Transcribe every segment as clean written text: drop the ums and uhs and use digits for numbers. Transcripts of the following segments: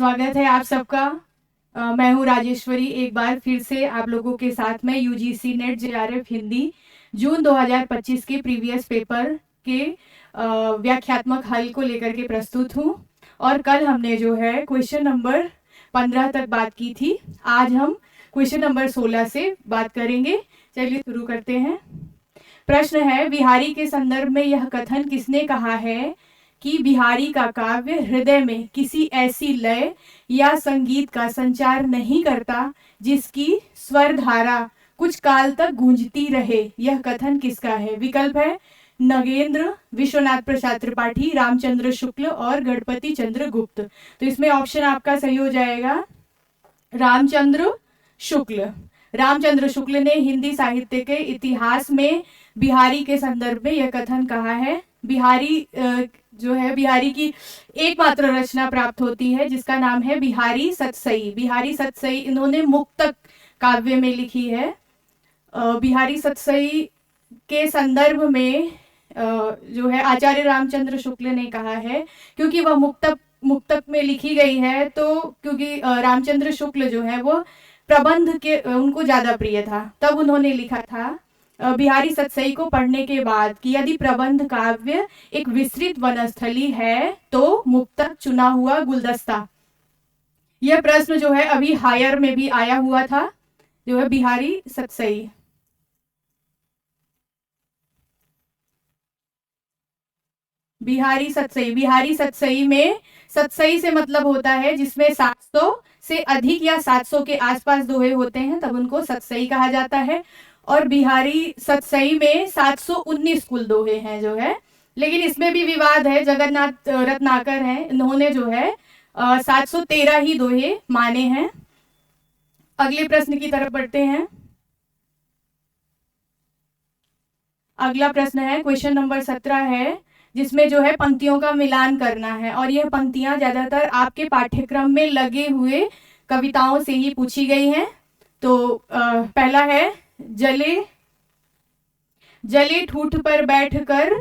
स्वागत है आप सबका। मैं हूँ राजेश्वरी, एक बार फिर से आप लोगों के साथ में यूजीसी नेट जेआरएफ हिंदी जून 2025 के प्रीवियस पेपर के व्याख्यात्मक हल को लेकर के प्रस्तुत हूँ। और कल हमने जो है क्वेश्चन नंबर 15 तक बात की थी। आज हम क्वेश्चन नंबर 16 से बात करेंगे। चलिए शुरू करते हैं। प्रश्न है, बिहारी के संदर्भ में यह कथन किसने कहा है कि बिहारी का काव्य हृदय में किसी ऐसी लय या संगीत का संचार नहीं करता जिसकी स्वर धारा कुछ काल तक गूंजती रहे। यह कथन किसका है? विकल्प है नगेंद्र, विश्वनाथ प्रसाद त्रिपाठी, रामचंद्र शुक्ल और गणपति चंद्र गुप्त। तो इसमें ऑप्शन आपका सही हो जाएगा रामचंद्र शुक्ल। रामचंद्र शुक्ल ने हिंदी साहित्य के इतिहास में बिहारी के संदर्भ में यह कथन कहा है। बिहारी जो है, बिहारी की एकमात्र रचना प्राप्त होती है जिसका नाम है बिहारी सतसई। बिहारी सतसई इन्होंने मुक्तक काव्य में लिखी है। बिहारी सतसई के संदर्भ में जो है आचार्य रामचंद्र शुक्ल ने कहा है, क्योंकि वह मुक्तक में लिखी गई है, तो क्योंकि रामचंद्र शुक्ल जो है वो प्रबंध के उनको ज्यादा प्रिय था, तब उन्होंने लिखा था बिहारी सतसई को पढ़ने के बाद कि यदि प्रबंध काव्य एक विस्तृत वनस्थली है तो मुक्तक चुना हुआ गुलदस्ता। यह प्रश्न जो है अभी हायर में भी आया हुआ था, जो है बिहारी सतसई। बिहारी सतसई में सतसई से मतलब होता है जिसमें 700 से अधिक या 700 के आसपास दोहे होते हैं, तब उनको सतसई कहा जाता है। और बिहारी सतसई में 719 कुल दोहे हैं जो है, लेकिन इसमें भी विवाद है। जगन्नाथ रत्नाकर हैं, इन्होंने जो है 713 ही दोहे माने हैं। अगले प्रश्न की तरफ बढ़ते हैं। अगला प्रश्न है क्वेश्चन नंबर 17 है, जिसमें जो है पंक्तियों का मिलान करना है। और यह पंक्तियां ज्यादातर आपके पाठ्यक्रम में लगे हुए कविताओं से ही पूछी गई हैं। तो पहला है जले ठूठ पर बैठकर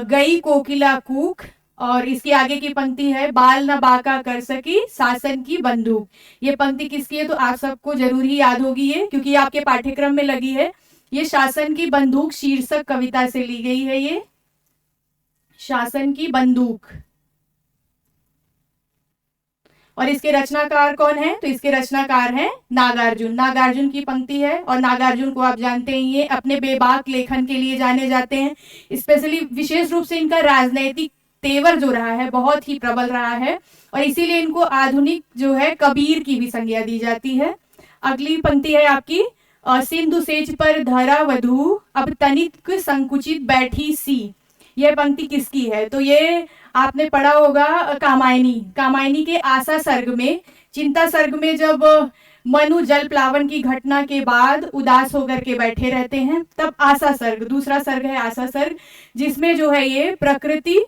गई कोकिला कूक, और इसकी आगे की पंक्ति है बाल न बाका कर सकी शासन की बंदूक। ये पंक्ति किसकी है? तो आप सबको जरूर ही याद होगी ये, क्योंकि आपके पाठ्यक्रम में लगी है। ये शासन की बंदूक शीर्षक कविता से ली गई है। ये शासन की बंदूक। और इसके रचनाकार कौन है? तो इसके रचनाकार हैं नागार्जुन। नागार्जुन की पंक्ति है, और नागार्जुन को आप जानते ही ये अपने बेबाक लेखन के लिए जाने जाते हैं। स्पेशली विशेष रूप से इनका राजनैतिक तेवर जो रहा है बहुत ही प्रबल रहा है, और इसीलिए इनको आधुनिक जो है कबीर की भी संज्ञा दी जाती है। अगली पंक्ति है आपकी सिंधु सेज पर धरा वधू अब तनिक संकुचित बैठी सी। यह पंक्ति किसकी है? तो ये आपने पढ़ा होगा कामायनी के आशा सर्ग में, चिंता सर्ग में जब मनु जल प्लावन की घटना के बाद उदास होकर के बैठे रहते हैं, तब आशा सर्ग, दूसरा सर्ग है आशा सर्ग, जिसमें जो है ये प्रकृति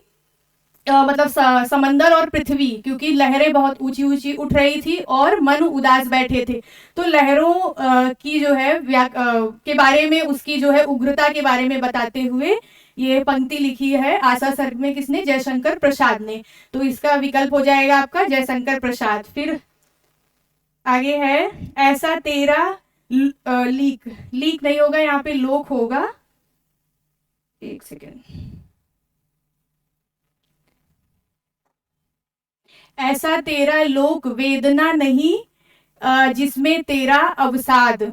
मतलब समंदर और पृथ्वी, क्योंकि लहरें बहुत ऊंची ऊंची उठ रही थी और मनु उदास बैठे थे, तो लहरों की जो है के बारे में, उसकी जो है उग्रता के बारे में बताते हुए ये पंक्ति लिखी है आशा सर्ग में। किसने? जयशंकर प्रसाद ने। तो इसका विकल्प हो जाएगा आपका जयशंकर प्रसाद। फिर आगे है ऐसा तेरा लीक नहीं होगा, यहाँ पे लोक होगा। एक सेकेंड। ऐसा तेरा लोक वेदना नहीं जिसमें तेरा अवसाद।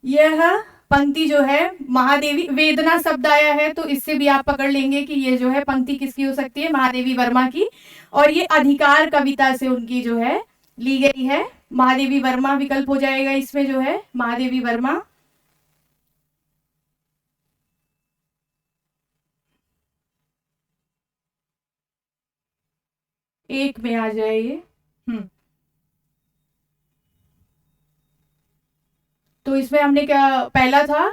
यह पंक्ति जो है महादेवी, वेदना शब्द आया है तो इससे भी आप पकड़ लेंगे कि ये जो है पंक्ति किसकी हो सकती है? महादेवी वर्मा की। और ये अधिकार कविता से उनकी जो है ली गई है। महादेवी वर्मा विकल्प हो जाएगा इसमें, जो है महादेवी वर्मा। एक में आ जाए ये। तो इसमें हमने क्या पहला था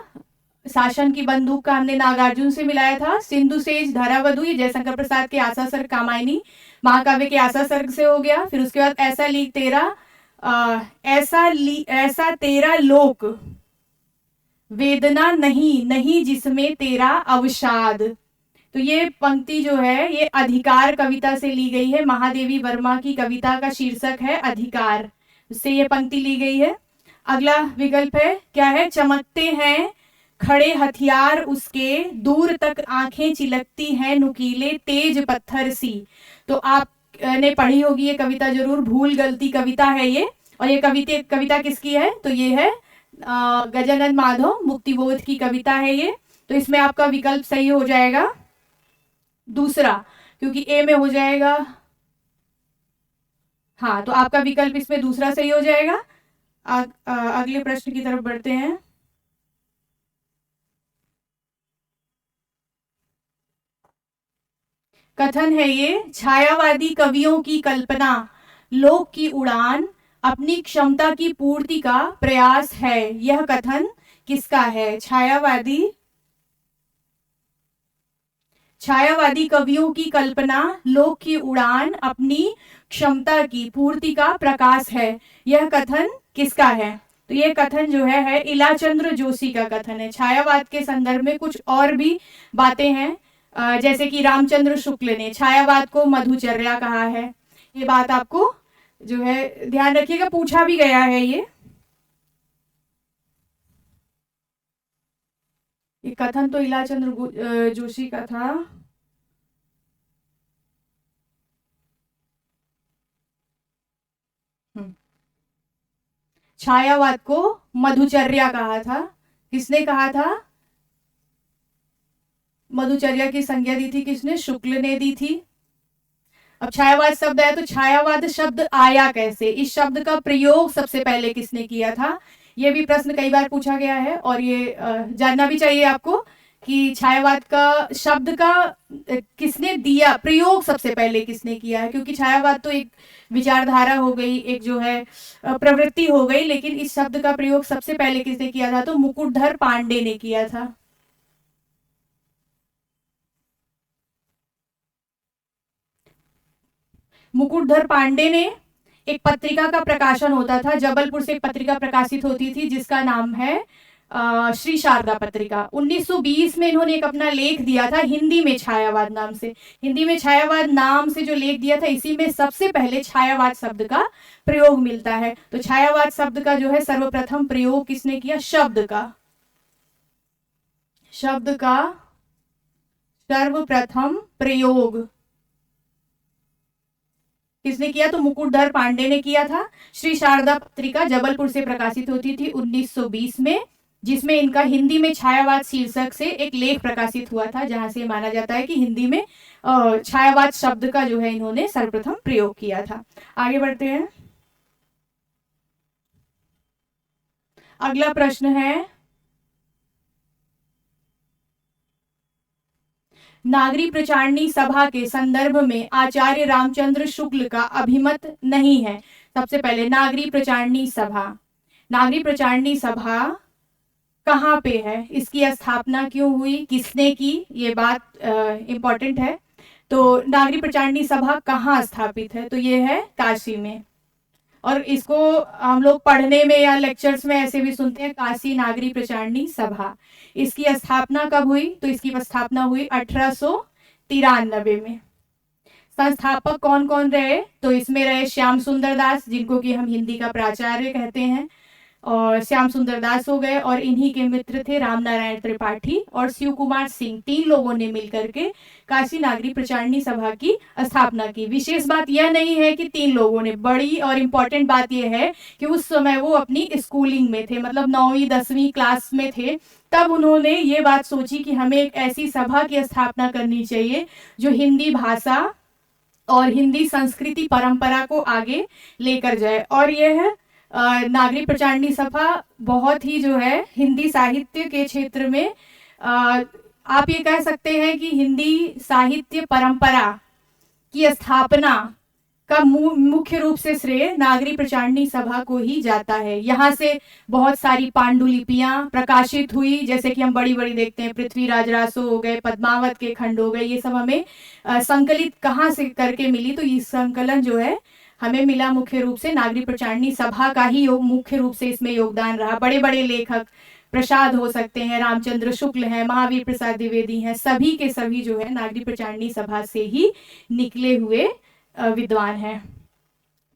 शासन की बंदूक का हमने नागार्जुन से मिलाया था। सिंधु सेज धरावधु ये जयशंकर प्रसाद के आशा सर्ग कामायनी महाकाव्य के आशा सर्ग से हो गया। फिर उसके बाद ऐसा लीक तेरा ऐसा तेरा लोक वेदना नहीं जिसमें तेरा अवसाद। तो ये पंक्ति जो है ये अधिकार कविता से ली गई है। महादेवी वर्मा की कविता का शीर्षक है अधिकार, उससे ये पंक्ति ली गई है। अगला विकल्प है क्या है, चमकते हैं खड़े हथियार उसके, दूर तक आंखें चिलकती हैं नुकीले तेज पत्थर सी। तो आपने पढ़ी होगी ये कविता जरूर, भूल गलती कविता है ये। और ये कविता किसकी है, तो ये है गजानन माधव मुक्तिबोध की कविता है ये। तो इसमें आपका विकल्प सही हो जाएगा दूसरा, क्योंकि ए में हो जाएगा। हाँ, तो आपका विकल्प इसमें दूसरा सही हो जाएगा। अगले प्रश्न की तरफ बढ़ते हैं। कथन है ये, छायावादी कवियों की कल्पना लोक की उड़ान, अपनी क्षमता की पूर्ति का प्रयास है। यह कथन किसका है? छायावादी कवियों की कल्पना लोक की उड़ान, अपनी क्षमता की पूर्ति का प्रकाश है। यह कथन किसका है? तो यह कथन जो है इलाचंद्र जोशी का कथन है। छायावाद के संदर्भ में कुछ और भी बातें हैं, जैसे कि रामचंद्र शुक्ल ने छायावाद को मधुचर्या कहा है। ये बात आपको जो है ध्यान रखिएगा, पूछा भी गया है ये कथन तो इलाचंद्र जोशी का था। छायावाद को मधुचर्या कहा था। किसने कहा था? मधुचर्या की संज्ञा दी थी किसने? शुक्ल ने दी थी। अब छायावाद शब्द है, तो छायावाद शब्द आया कैसे? इस शब्द का प्रयोग सबसे पहले किसने किया था? ये भी प्रश्न कई बार पूछा गया है और ये जानना भी चाहिए आपको कि छायावाद का शब्द का किसने दिया, प्रयोग सबसे पहले किसने किया है। क्योंकि छायावाद तो एक विचारधारा हो गई, एक जो है प्रवृत्ति हो गई, लेकिन इस शब्द का प्रयोग सबसे पहले किसने किया था? तो मुकुटधर पांडे ने किया था। मुकुटधर पांडे ने एक पत्रिका का प्रकाशन होता था, जबलपुर से एक पत्रिका प्रकाशित होती थी जिसका नाम है श्री शारदा पत्रिका। 1920 में इन्होंने एक अपना लेख दिया था हिंदी में छायावाद नाम से। हिंदी में छायावाद नाम से जो लेख दिया था, इसी में सबसे पहले छायावाद शब्द का प्रयोग मिलता है। तो छायावाद शब्द का जो है सर्वप्रथम प्रयोग किसने किया? शब्द का सर्वप्रथम प्रयोग किसने किया? तो मुकुटधर पांडे ने किया था। श्री शारदा पत्रिका जबलपुर से प्रकाशित होती थी 1920 में, जिसमें इनका हिंदी में छायावाद शीर्षक से एक लेख प्रकाशित हुआ था, जहां से माना जाता है कि हिंदी में छायावाद शब्द का जो है इन्होंने सर्वप्रथम प्रयोग किया था। आगे बढ़ते हैं। अगला प्रश्न है, नागरी प्रचारणी सभा के संदर्भ में आचार्य रामचंद्र शुक्ल का अभिमत नहीं है। सबसे पहले नागरी प्रचारणी सभा कहाँ पे है, इसकी स्थापना क्यों हुई, किसने की, ये बात इंपॉर्टेंट है। तो नागरी प्रचारणी सभा कहाँ स्थापित है? तो ये है काशी में। और इसको हम लोग पढ़ने में या लेक्चर्स में ऐसे भी सुनते हैं, काशी नागरी प्रचारणी सभा। इसकी स्थापना कब हुई? तो इसकी स्थापना हुई 1893 में। संस्थापक कौन कौन रहे? तो इसमें रहे श्याम सुंदर दास, जिनको कि हम हिंदी का प्राचार्य कहते हैं, और श्याम सुंदर दास हो गए, और इन्हीं के मित्र थे रामनारायण त्रिपाठी और शिव कुमार सिंह। 3 लोगों ने मिलकर के काशी नागरी प्रचारणी सभा की स्थापना की। विशेष बात यह नहीं है कि 3 लोगों ने, बड़ी और इम्पोर्टेंट बात यह है कि उस समय वो अपनी स्कूलिंग में थे, मतलब 9वीं 10वीं क्लास में थे। तब उन्होंने ये बात सोची कि हमें एक ऐसी सभा की स्थापना करनी चाहिए जो हिंदी भाषा और हिंदी संस्कृति परंपरा को आगे लेकर जाए। और यह नागरी प्रचारणी सभा बहुत ही जो है हिंदी साहित्य के क्षेत्र में आप ये कह सकते हैं कि हिंदी साहित्य परंपरा की स्थापना का मुख्य रूप से श्रेय नागरी प्रचारणी सभा को ही जाता है। यहाँ से बहुत सारी पांडुलिपियां प्रकाशित हुई, जैसे कि हम बड़ी बड़ी देखते हैं, पृथ्वीराज रासो हो गए, पद्मावत के खंड हो गए। ये सब हमें संकलित कहाँ से करके मिली? तो ये संकलन जो है हमें मिला मुख्य रूप से नागरी प्रचारणी सभा का ही मुख्य रूप से इसमें योगदान रहा। बड़े बड़े लेखक प्रसाद हो सकते हैं, रामचंद्र शुक्ल हैं, महावीर प्रसाद द्विवेदी हैं, सभी के सभी जो है नागरी प्रचारणी सभा से ही निकले हुए विद्वान हैं।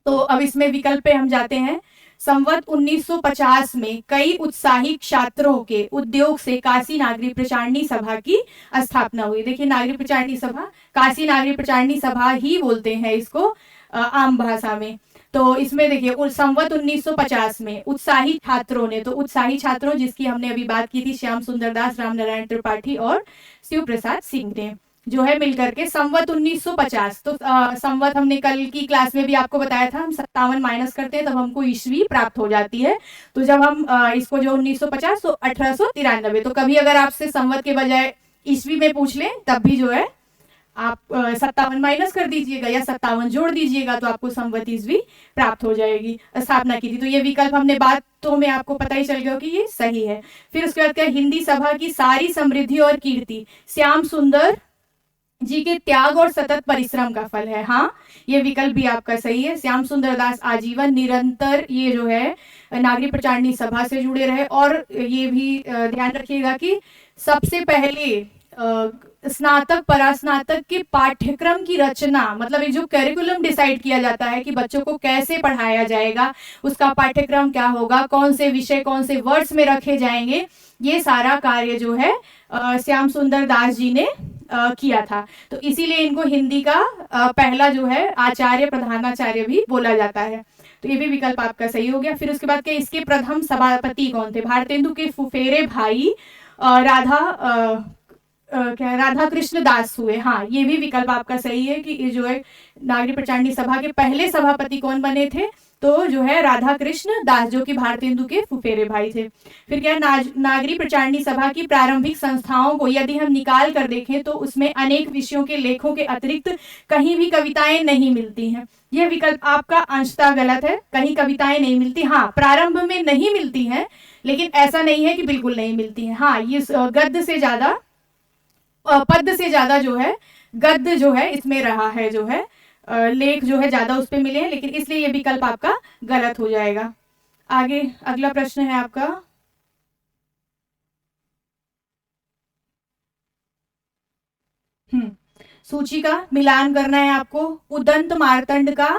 तो अब इसमें विकल्प पे हम जाते हैं। संवत 1950 में कई उत्साही छात्रों के उद्योग से काशी नागरी प्रचारणी सभा की स्थापना हुई। देखिए नागरी प्रचारणी सभा, काशी नागरी प्रचारणी सभा ही बोलते हैं इसको आम भाषा में। तो इसमें देखिए संवत 1950 में उत्साही छात्रों ने, तो उत्साही छात्रों जिसकी हमने अभी बात की थी, श्याम सुंदर दास, रामनारायण त्रिपाठी और शिव प्रसाद सिंह ने जो है मिलकर के संवत 1950। तो संवत हमने कल की क्लास में भी आपको बताया था, हम 57 माइनस करते हैं तब हमको ईस्वी प्राप्त हो जाती है। तो जब हम इसको जो 1950 तो 1893, तो कभी अगर आपसे संवत के बजाय ईस्वी में पूछ लें तब भी जो है आप 57 माइनस कर दीजिएगा या 57 जोड़ दीजिएगा तो आपको संवत ईस्वी प्राप्त हो जाएगी। स्थापना की थी, तो ये विकल्प हमने बातों में आपको पता ही चल गया कि ये सही है। फिर उसके बाद क्या, हिंदी सभा की सारी समृद्धि और कीर्ति श्याम सुंदर जी के त्याग और सतत परिश्रम का फल है। हाँ, ये विकल्प भी आपका सही है। श्याम सुंदर दास आजीवन निरंतर ये जो है नागरी प्रचारणी सभा से जुड़े रहे, और ये भी ध्यान रखिएगा कि सबसे पहले स्नातक परास्नातक के पाठ्यक्रम की रचना, मतलब ये जो करिकुलम डिसाइड किया जाता है कि बच्चों को कैसे पढ़ाया जाएगा, उसका पाठ्यक्रम क्या होगा, कौन से विषय कौन से वर्ष में रखे जाएंगे, ये सारा कार्य जो है श्याम सुंदर दास जी ने किया था। तो इसीलिए इनको हिंदी का पहला जो है आचार्य, प्रधानाचार्य भी बोला जाता है। तो ये भी विकल्प आपका सही हो गया। फिर उसके बाद के इसके प्रथम सभापति कौन थे, भारतेंदु के फुफेरे भाई राधा कृष्ण दास हुए। हाँ, ये भी विकल्प आपका सही है कि जो है नागरी प्रचारणी सभा के पहले सभापति कौन बने थे, तो जो है राधा कृष्ण दास, जो कि भारतेंदु के फुफेरे भाई थे। फिर क्या, नागरी प्रचारणी सभा की प्रारंभिक संस्थाओं को यदि हम निकाल कर देखें तो उसमें अनेक विषयों के लेखों के अतिरिक्त कहीं भी कविताएं नहीं मिलती हैं। यह विकल्प आपका अंशतः गलत है, कहीं कविताएं नहीं मिलती। हाँ, प्रारंभ में नहीं मिलती हैं, लेकिन ऐसा नहीं है कि बिल्कुल नहीं मिलती हैं। हाँ, ये गद्य से ज्यादा, पद्य से ज्यादा जो है गद्य जो है इसमें रहा है, जो है लेख जो है ज्यादा उस पे मिले हैं, लेकिन इसलिए ये विकल्प आपका गलत हो जाएगा। आगे अगला प्रश्न है आपका, सूची का मिलान करना है आपको। उदंत मार्तंड का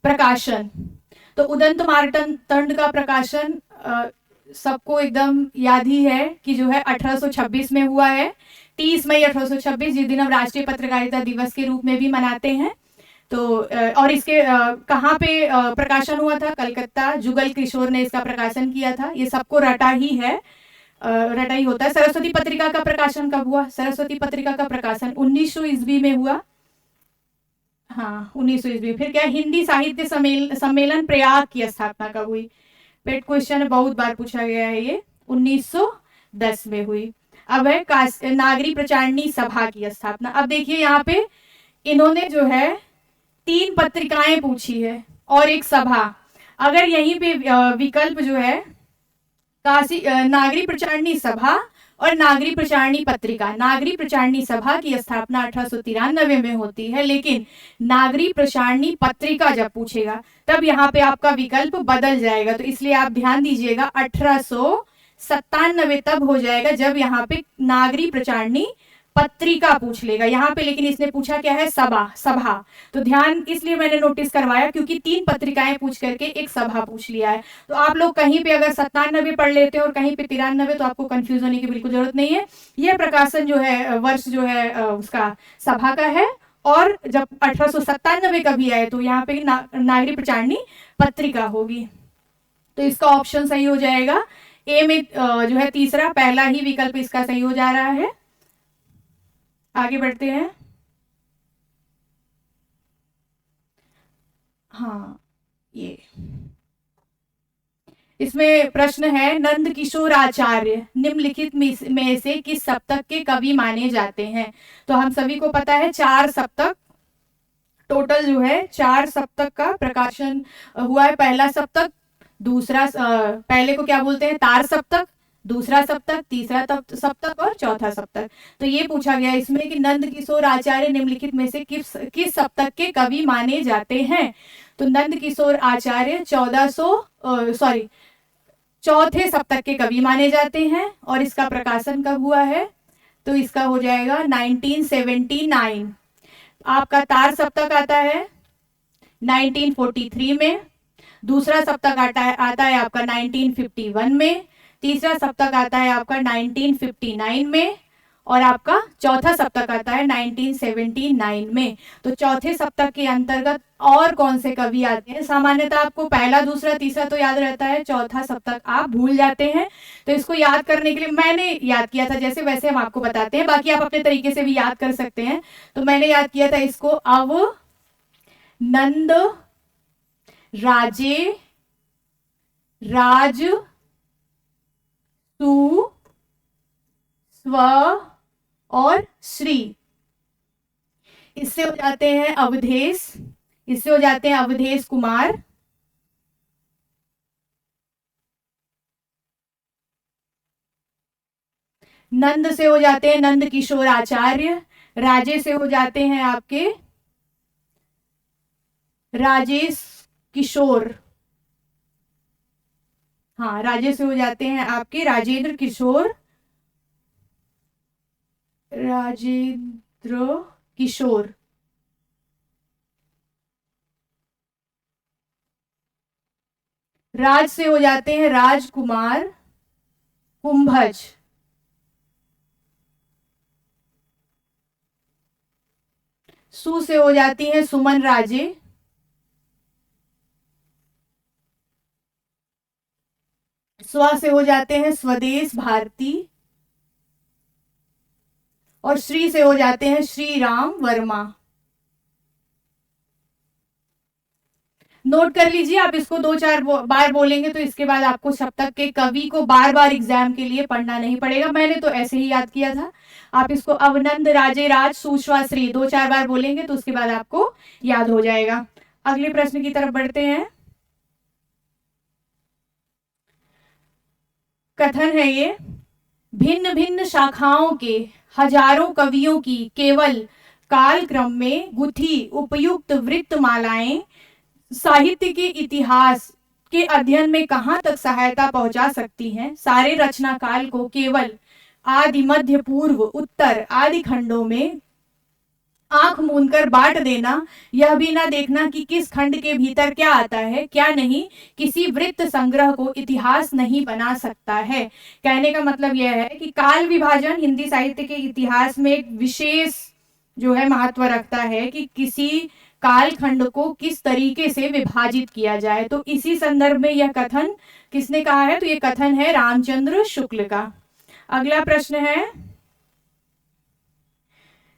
प्रकाशन, तो उदंत मार्तंड का प्रकाशन सबको एकदम याद ही है कि जो है 1826 में हुआ है। 30 मई 1826, जिस दिन हम राष्ट्रीय पत्रकारिता दिवस के रूप में भी मनाते हैं। तो और इसके कहाँ पे प्रकाशन हुआ था, कलकत्ता, जुगल किशोर ने इसका प्रकाशन किया था। ये सबको रटा ही है, रटा ही होता है। सरस्वती पत्रिका का प्रकाशन कब हुआ, सरस्वती पत्रिका का प्रकाशन 1900 ईस्वी में हुआ। हाँ, 1900 ईस्वी। फिर क्या, हिंदी साहित्य सम्मेलन प्रयाग की स्थापना कब हुई, पेट क्वेश्चन बहुत बार पूछा गया है ये, 1910 में हुई। अब है नागरी प्रचारणी सभा की स्थापना। अब देखिए यहाँ पे इन्होंने जो है 3 पत्रिकाएं पूछी है और एक सभा। अगर यहीं पे विकल्प जो है काशी नागरी प्रचारणी सभा और नागरी प्रचारणी पत्रिका, नागरी प्रचारणी सभा की स्थापना 1893 में होती है, लेकिन नागरी प्रचारणी पत्रिका जब पूछेगा तब यहाँ पे आपका विकल्प बदल जाएगा। तो इसलिए आप ध्यान दीजिएगा, 1897 तब हो जाएगा जब यहाँ पे नागरी प्रचारणी पत्रिका पूछ लेगा यहाँ पे, लेकिन इसने पूछा क्या है, सभा। तो ध्यान इसलिए मैंने नोटिस करवाया क्योंकि 3 पत्रिकाएं पूछ करके एक सभा पूछ लिया है। तो आप लोग कहीं पे अगर 97 पढ़ लेते हो और कहीं पे 93, तो आपको कंफ्यूज होने की बिल्कुल जरूरत नहीं है। यह प्रकाशन जो है वर्ष जो है उसका सभा का है, और जब 1897 का भी आए तो यहाँ पे नागरी प्रचारणी पत्रिका होगी। तो इसका ऑप्शन सही हो जाएगा ए में जो है तीसरा, पहला ही विकल्प इसका सही हो जा रहा है। आगे बढ़ते हैं। हाँ, ये इसमें प्रश्न है, नंद किशोर आचार्य निम्नलिखित में से किस सप्तक के कवि माने जाते हैं। तो हम सभी को पता है 4 सप्तक टोटल जो है 4 सप्तक का प्रकाशन हुआ है। पहला सप्तक, दूसरा पहले को क्या बोलते हैं, तार सप्तक, दूसरा सप्तक, तीसरा सप्तक और चौथा सप्तक। तो ये पूछा गया इसमें कि नंद किशोर आचार्य निम्नलिखित में से किस सप्तक के कवि माने जाते हैं। तो नंद किशोर आचार्य चौथे सप्तक के कवि माने जाते हैं। और इसका प्रकाशन कब हुआ है? तो इसका हो जाएगा 1979। आपका तार सप्तक आता है 1943 में, दूसरा सप्तक आता है आपका 1951 में, तीसरा सप्तक आता है आपका 1959 में, और आपका चौथा सप्तक आता है 1979 में। तो चौथे सप्तक के अंतर्गत और कौन से कवि आते हैं? सामान्यतः आपको पहला, दूसरा, तीसरा तो याद रहता है, चौथा सप्तक आप भूल जाते हैं। तो इसको याद करने के लिए मैंने याद किया था, जैसे वैसे हम आपको बताते हैं, बाकी आप अपने तरीके से भी याद कर सकते हैं। तो मैंने याद किया था इसको, अवनंद, राजे, राज, सु, स्व और श्री। इससे हो जाते हैं अवधेश, इससे हो जाते हैं अवधेश कुमार, नंद से हो जाते हैं नंद किशोर आचार्य, राजे से हो जाते हैं आपके राजेश किशोर, हाँ राजे से हो जाते हैं आपके राजेंद्र किशोर, राजेंद्र किशोर। राज से हो जाते हैं राजकुमार कुंभज, सु से हो जाती हैं सुमन राजे, स्व से हो जाते हैं स्वदेश भारती, और श्री से हो जाते हैं श्री राम वर्मा। नोट कर लीजिए, आप इसको 2-4 बार बोलेंगे तो इसके बाद आपको सप्तक के कवि को बार बार एग्जाम के लिए पढ़ना नहीं पड़ेगा। मैंने तो ऐसे ही याद किया था। आप इसको अवनंद, राजे, राज, सुश्वा, श्री 2-4 बार बोलेंगे तो उसके बाद आपको याद हो जाएगा। अगले प्रश्न की तरफ बढ़ते हैं। कथन है ये, भिन्न भिन्न शाखाओं के हजारों कवियों की केवल कालक्रम में गुथी उपयुक्त वृत्तमालाएं साहित्य के इतिहास के अध्ययन में कहां तक सहायता पहुंचा सकती हैं? सारे रचना काल को केवल आदि, मध्य, पूर्व, उत्तर आदि खंडों में आंख मूंदकर बांट देना, यह भी ना देखना कि किस खंड के भीतर क्या आता है क्या नहीं, किसी वृत्त संग्रह को इतिहास नहीं बना सकता है। कहने का मतलब यह है कि काल विभाजन हिंदी साहित्य के इतिहास में एक विशेष जो है महत्व रखता है कि किसी कालखंड को किस तरीके से विभाजित किया जाए। तो इसी संदर्भ में यह कथन किसने कहा है? तो यह कथन है रामचंद्र शुक्ल का। अगला प्रश्न है,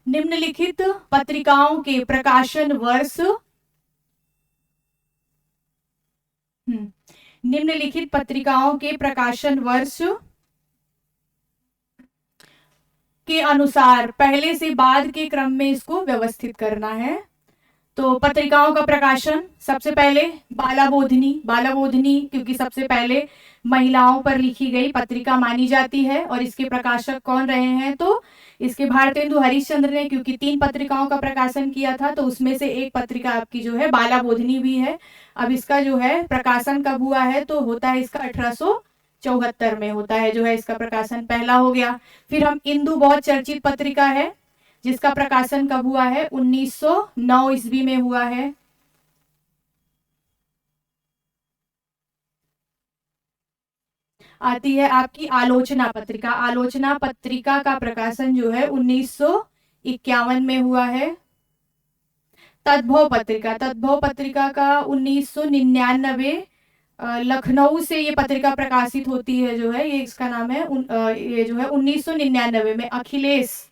निम्नलिखित पत्रिकाओं के प्रकाशन वर्ष, निम्नलिखित पत्रिकाओं के प्रकाशन वर्ष के अनुसार पहले से बाद के क्रम में इसको व्यवस्थित करना है। तो पत्रिकाओं का प्रकाशन, सबसे पहले बालाबोधिनी, बालाबोधिनी क्योंकि सबसे पहले महिलाओं पर लिखी गई पत्रिका मानी जाती है, और इसके प्रकाशक कौन रहे हैं? तो इसके भारतेंदु हरिश्चंद्र ने, क्योंकि 3 पत्रिकाओं का प्रकाशन किया था, तो उसमें से एक पत्रिका आपकी जो है बालाबोधिनी भी है। अब इसका जो है प्रकाशन कब हुआ है? तो होता है इसका 1874 में होता है जो है इसका प्रकाशन, पहला हो गया। फिर हम इंदु, बहुत चर्चित पत्रिका है जिसका प्रकाशन कब हुआ है? 1909 ईस्वी में हुआ है। आती है आपकी आलोचना पत्रिका, आलोचना पत्रिका का प्रकाशन जो है 1951 में हुआ है। तद्भव पत्रिका, तद्भव पत्रिका का 1999 लखनऊ से ये पत्रिका प्रकाशित होती है जो है, ये इसका नाम है ये जो है 1999 में अखिलेश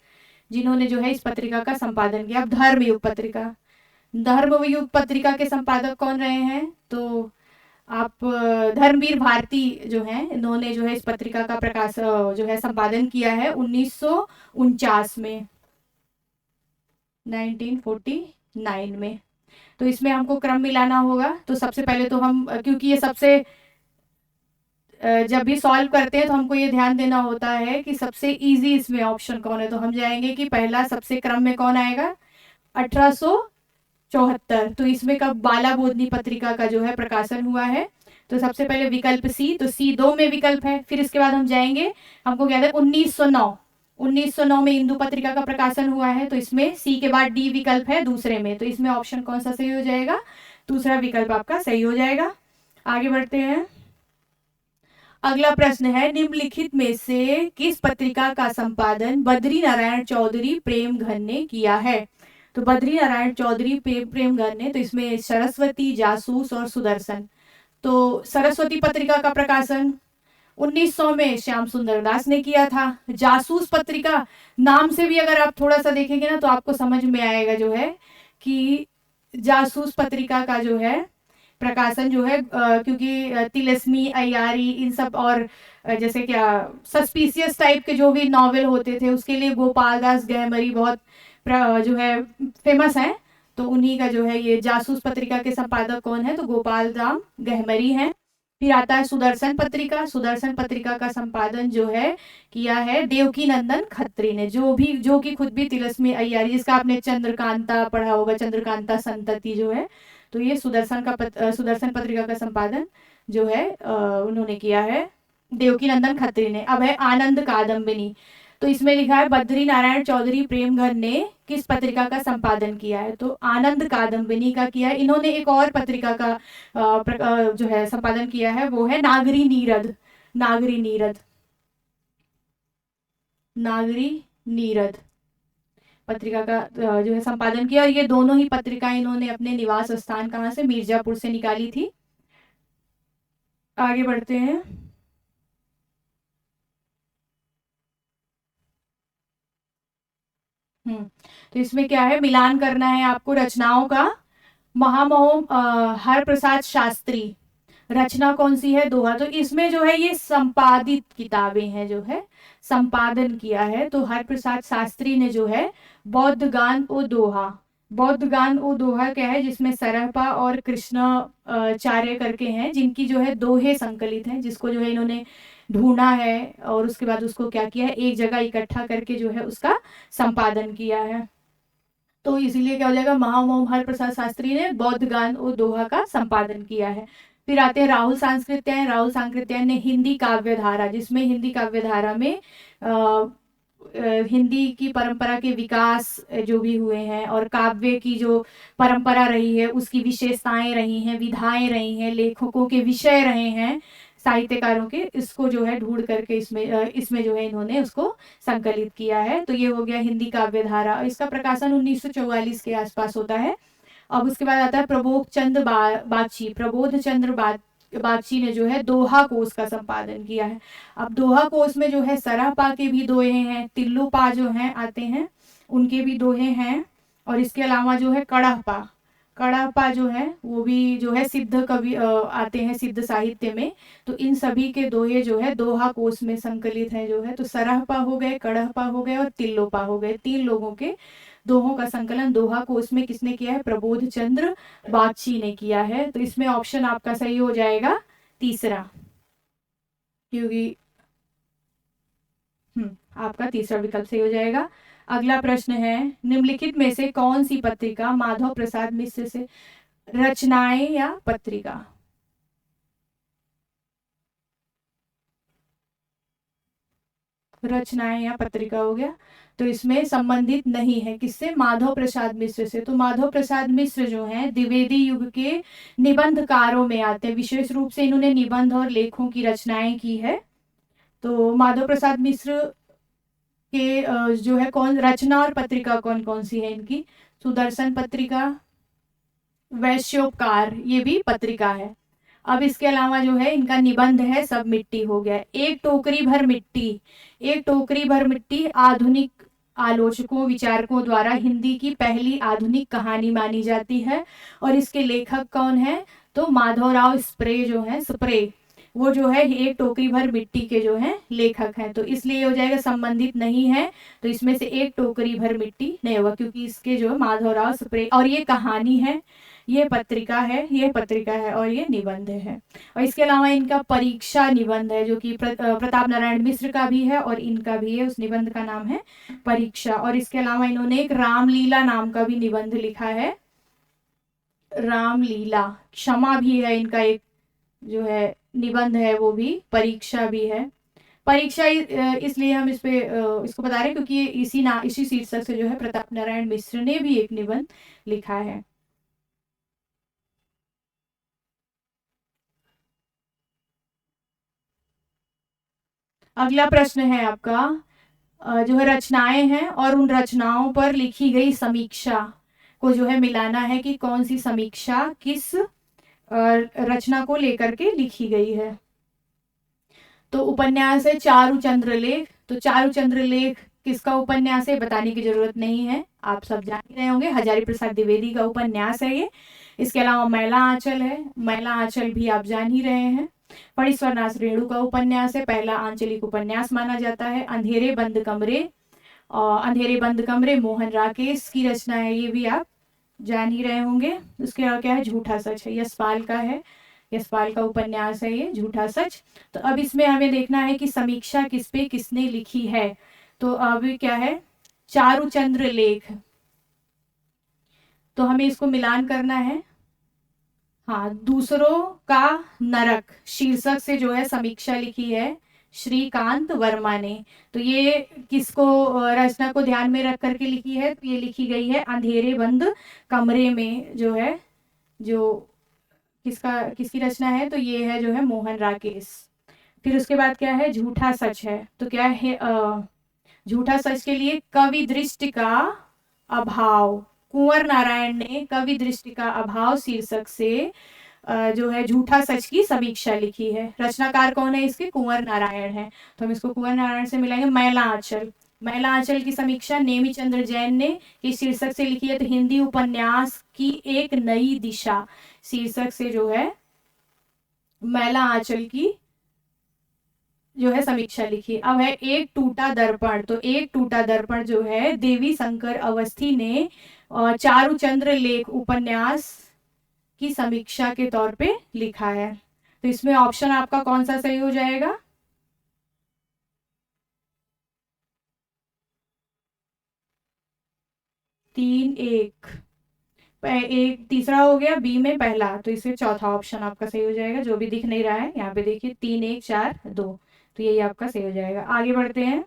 जिन्होंने जो है इस पत्रिका का संपादन किया। अब धर्मयुग पत्रिका, धर्मयुग पत्रिका के संपादक कौन रहे हैं? तो आप धर्मवीर भारती जो है, इन्होंने जो है इस पत्रिका का प्रकाश जो है संपादन किया है 1949 में, 1949 में। तो इसमें हमको क्रम मिलाना होगा। तो सबसे पहले तो हम, क्योंकि ये सबसे जब भी सॉल्व करते हैं तो हमको ये ध्यान देना होता है कि सबसे इजी इसमें ऑप्शन कौन है, तो हम जाएंगे कि पहला सबसे क्रम में कौन आएगा? 1874। तो इसमें कब बालाबोधिनी पत्रिका का जो है प्रकाशन हुआ है? तो सबसे पहले विकल्प सी, तो सी 2 में विकल्प है। फिर इसके बाद हम जाएंगे, हमको क्या है 1909 में इंदु पत्रिका का प्रकाशन हुआ है, तो इसमें सी के बाद डी विकल्प है दूसरे में, तो इसमें ऑप्शन कौन सा सही हो जाएगा, दूसरा विकल्प आपका सही हो जाएगा। आगे बढ़ते हैं। अगला प्रश्न है, निम्नलिखित में से किस पत्रिका का संपादन बद्री नारायण चौधरी प्रेमघन ने किया है। तो बद्री नारायण चौधरी प्रेमघन ने, तो इसमें सरस्वती, जासूस और सुदर्शन। तो सरस्वती पत्रिका का प्रकाशन 1900 में श्याम सुंदर दास ने किया था। जासूस पत्रिका, नाम से भी अगर आप थोड़ा सा देखेंगे ना तो आपको समझ में आएगा जो है कि जासूस पत्रिका का जो है प्रकाशन जो है क्योंकि तिलस्मी, अय्यारी, इन सब और जैसे क्या सस्पिशियस टाइप के जो भी नॉवेल होते थे उसके लिए गोपाल दास गहमरी बहुत जो है फेमस है। तो उन्हीं का जो है ये जासूस पत्रिका के संपादक कौन है, तो गोपाल राम गहमरी हैं। फिर आता है सुदर्शन पत्रिका। सुदर्शन पत्रिका का संपादन जो है किया है देवकी नंदन खत्री ने, जो कि खुद भी तिलस्मी अय्यारी, जिसका आपने चंद्रकांता पढ़ा होगा, चंद्रकांता संतति जो है, तो ये सुदर्शन पत्रिका का संपादन जो है उन्होंने किया है देवकी नंदन खत्री ने। अब है आनंद कादम्बिनी, तो इसमें लिखा है बद्री नारायण चौधरी प्रेमघन ने किस पत्रिका का संपादन किया है, तो आनंद कादम्बिनी का किया है। इन्होंने एक और पत्रिका का जो है संपादन किया है, वो है नागरी नीरद। नागरी नीरद पत्रिका का जो है संपादन किया, और ये दोनों ही पत्रिकाएं इन्होंने अपने निवास स्थान कहाँ से, मिर्जापुर से निकाली थी। आगे बढ़ते हैं। तो इसमें क्या है, मिलान करना है आपको रचनाओं का। महामहोम हर प्रसाद शास्त्री, रचना कौन सी है, दोहा। तो इसमें जो है ये संपादित किताबें हैं, जो है संपादन किया है। तो हर प्रसाद शास्त्री ने जो है बौद्ध गान ओ दोहा, बौद्ध गान ओ दोहा क्या है, जिसमें सरहपा और कृष्ण चार्य करके हैं, जिनकी जो है दोहे संकलित हैं, जिसको जो है इन्होंने ढूंढा है और उसके बाद उसको क्या किया है, एक जगह इकट्ठा करके जो है उसका संपादन किया है। तो इसीलिए क्या हो जाएगा, महामहोम हर प्रसाद शास्त्री ने बौद्ध गान और दोहा का संपादन किया है। फिर आते हैं राहुल सांस्कृत्यायन। राहुल सांस्कृत्यायन ने हिंदी काव्य धारा, जिसमें हिंदी काव्य धारा में हिंदी की परंपरा के विकास जो भी हुए हैं और काव्य की जो परंपरा रही है उसकी विशेषताएं रही हैं, विधाएं रही हैं, लेखकों के विषय रहे हैं, साहित्यकारों के, इसको जो है ढूंढ करके इसमें जो है इन्होंने उसको संकलित किया है। तो ये हो गया हिंदी काव्य धारा। इसका प्रकाशन 1944 के आसपास होता है। अब उसके बाद आता है प्रबोध चंद्र बागची ने जो है दोहा कोश का संपादन किया है। अब दोहा कोश में जो है सरापा के भी दोहे हैं, तिल्लुपा जो हैं आते हैं उनके भी दोहे हैं, और इसके अलावा जो है कड़ापा जो है वो भी जो है सिद्ध कवि आते हैं सिद्ध साहित्य में। तो इन सभी के दोहे जो है दोहा कोश में संकलित है जो है। तो सराहपा हो गए, कड़हपा हो गए और तिल्लोपा हो गए, 3 लोगों के दोहों का संकलन दोहा कोश में किसने किया है, प्रबोध चंद्र बागची ने किया है। तो इसमें ऑप्शन आपका सही हो जाएगा तीसरा, क्योंकि आपका तीसरा विकल्प सही हो जाएगा। अगला प्रश्न है, निम्नलिखित में से कौन सी पत्रिका माधव प्रसाद मिश्र से रचनाएं या पत्रिका, रचनाएं या पत्रिका हो गया, तो इसमें संबंधित नहीं है किससे, माधव प्रसाद मिश्र से। तो माधव प्रसाद मिश्र जो हैं द्विवेदी युग के निबंधकारों में आते हैं, विशेष रूप से इन्होंने निबंध और लेखों की रचनाएं की है। तो माधव प्रसाद मिश्र के जो है कौन रचना और पत्रिका कौन कौन सी है इनकी, सुदर्शन पत्रिका, वैश्योपकार ये भी पत्रिका है। अब इसके अलावा जो है इनका निबंध है सब मिट्टी हो गया, एक टोकरी भर मिट्टी आधुनिक आलोचकों विचारकों द्वारा हिंदी की पहली आधुनिक कहानी मानी जाती है। और इसके लेखक कौन है, तो माधवराव स्प्रे जो है, स्प्रे वो जो है एक टोकरी भर मिट्टी के जो है लेखक हैं। तो इसलिए हो जाएगा संबंधित नहीं है, तो इसमें से एक टोकरी भर मिट्टी नहीं होगा, क्योंकि इसके जो माधवराव स्प्रे, और ये कहानी है, ये पत्रिका है और ये निबंध है। और इसके अलावा इनका परीक्षा निबंध है जो कि प्रताप नारायण मिश्र का भी है और इनका भी है, उस निबंध का नाम है परीक्षा। और इसके अलावा इन्होंने एक रामलीला नाम का भी निबंध लिखा है, रामलीला। क्षमा भी है इनका एक जो है निबंध है वो भी परीक्षा भी है। परीक्षा इसलिए हम इस पे इसको बता रहे हैं क्योंकि ये इसी शीर्षक से जो है प्रताप नारायण मिश्र ने भी एक निबंध लिखा है। अगला प्रश्न है आपका, जो है रचनाएं हैं और उन रचनाओं पर लिखी गई समीक्षा को जो है मिलाना है कि कौन सी समीक्षा किस रचना को लेकर के लिखी गई है। तो उपन्यास है चारुचंद्र लेख। तो चारुचंद्र लेख किसका उपन्यास है बताने की जरूरत नहीं है, आप सब जान ही रहे होंगे, हजारी प्रसाद द्विवेदी का उपन्यास है ये। इसके अलावा मैला आंचल है, मैला आंचल भी आप जान ही रहे हैं। फणीश्वरनाथ रेणु का उपन्यास है, पहला आंचलिक उपन्यास माना जाता है। अंधेरे बंद कमरे, और अंधेरे बंद कमरे मोहन राकेश की रचना है, ये भी आप जान ही रहे होंगे। उसके अलावा क्या है, झूठा सच है, यशपाल का है, यशपाल का उपन्यास है ये झूठा सच। तो अब इसमें हमें देखना है कि समीक्षा किस पे किसने लिखी है। तो अब क्या है, चारुचंद्र लेख, तो हमें इसको मिलान करना है। हाँ, दूसरों का नरक शीर्षक से जो है समीक्षा लिखी है श्रीकांत वर्मा ने। तो ये किसको रचना को ध्यान में रख करके लिखी है, तो ये लिखी गई है अंधेरे बंद कमरे में, जो है जो किसकी रचना है, तो ये है जो है मोहन राकेश। फिर उसके बाद क्या है, झूठा सच है। तो क्या है, झूठा सच के लिए कवि दृष्टि का अभाव, कुंवर नारायण ने कवि दृष्टि का अभाव शीर्षक से जो है झूठा सच की समीक्षा लिखी है। रचनाकार कौन है इसके, कुंवर नारायण है। तो हम इसको कुंवर नारायण से मिलाएंगे। मैला आंचल, मैला आंचल की समीक्षा नेमी चंद्र जैन ने इस शीर्षक से लिखी है। तो हिंदी उपन्यास की एक नई दिशा शीर्षक से जो है मैला आंचल की जो है समीक्षा लिखी। अब है एक टूटा दर्पण। तो एक टूटा दर्पण जो है देवी शंकर अवस्थी ने चारुचंद्र लेख उपन्यास की समीक्षा के तौर पे लिखा है। तो इसमें ऑप्शन आपका कौन सा सही हो जाएगा, 3-1। एक तीसरा हो गया, बी में पहला, तो इसमें चौथा ऑप्शन आपका सही हो जाएगा, जो भी दिख नहीं रहा है यहाँ पे देखिए, 3-1-4-2, तो यही आपका सही हो जाएगा। आगे बढ़ते हैं।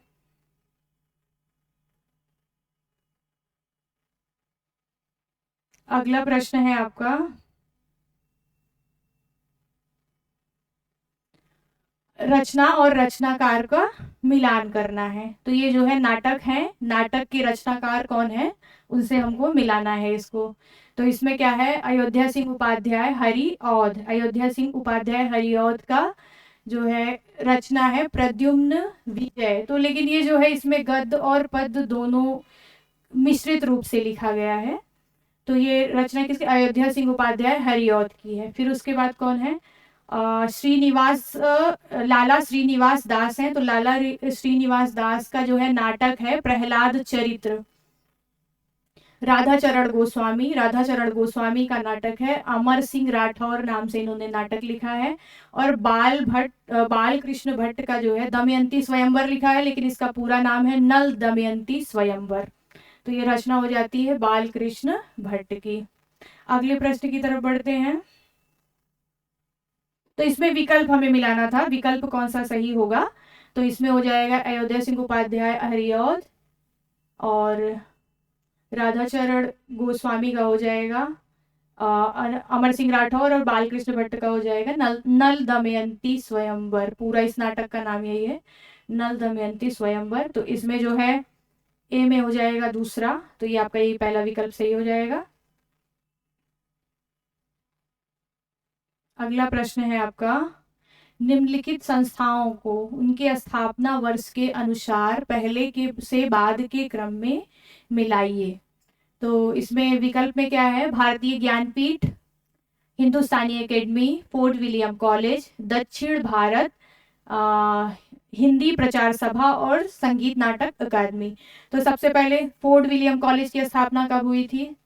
अगला प्रश्न है आपका, रचना और रचनाकार का मिलान करना है। तो ये जो है नाटक है, नाटक के रचनाकार कौन है उनसे हमको मिलाना है इसको। तो इसमें क्या है, अयोध्या सिंह उपाध्याय हरिऔध, अयोध्या सिंह उपाध्याय हरिऔध का जो है रचना है प्रद्युम्न विजय। तो लेकिन ये जो है इसमें गद्य और पद्य दोनों मिश्रित रूप से लिखा गया है। तो ये रचना किसकी, अयोध्या सिंह उपाध्याय हरिऔध की है। फिर उसके बाद कौन है, श्रीनिवास लाला श्रीनिवास दास हैं। तो लाला श्रीनिवास दास का जो है नाटक है प्रहलाद चरित्र। राधाचरण गोस्वामी, राधाचरण गोस्वामी का नाटक है अमर सिंह राठौर नाम से इन्होंने नाटक लिखा है। और बाल कृष्ण भट्ट का जो है दमयंती स्वयंवर लिखा है, लेकिन इसका पूरा नाम है नल दमयंती स्वयंवर। तो ये रचना हो जाती है बाल कृष्ण भट्ट की। अगले प्रश्न की तरफ बढ़ते हैं। तो इसमें विकल्प हमें मिलाना था, विकल्प कौन सा सही होगा। तो इसमें हो जाएगा अयोध्या सिंह उपाध्याय हरिऔध, और राधाचरण गोस्वामी का हो जाएगा अमर सिंह राठौर, और बालकृष्ण भट्ट का हो जाएगा नल दमयंती स्वयंवर। पूरा इस नाटक का नाम यही है, नल दमयंती स्वयंवर। तो इसमें जो है ए में हो जाएगा दूसरा, तो ये आपका यही पहला विकल्प सही हो जाएगा। अगला प्रश्न है आपका, निम्नलिखित संस्थाओं को उनके स्थापना वर्ष के अनुसार पहले के से बाद के क्रम में मिलाइए। तो इसमें विकल्प में क्या है, भारतीय ज्ञानपीठ, हिंदुस्तानी एकेडमी, फोर्ट विलियम कॉलेज, दक्षिण भारत हिंदी प्रचार सभा, और संगीत नाटक अकादमी। तो सबसे पहले फोर्ट विलियम कॉलेज की स्थापना कब हुई थी,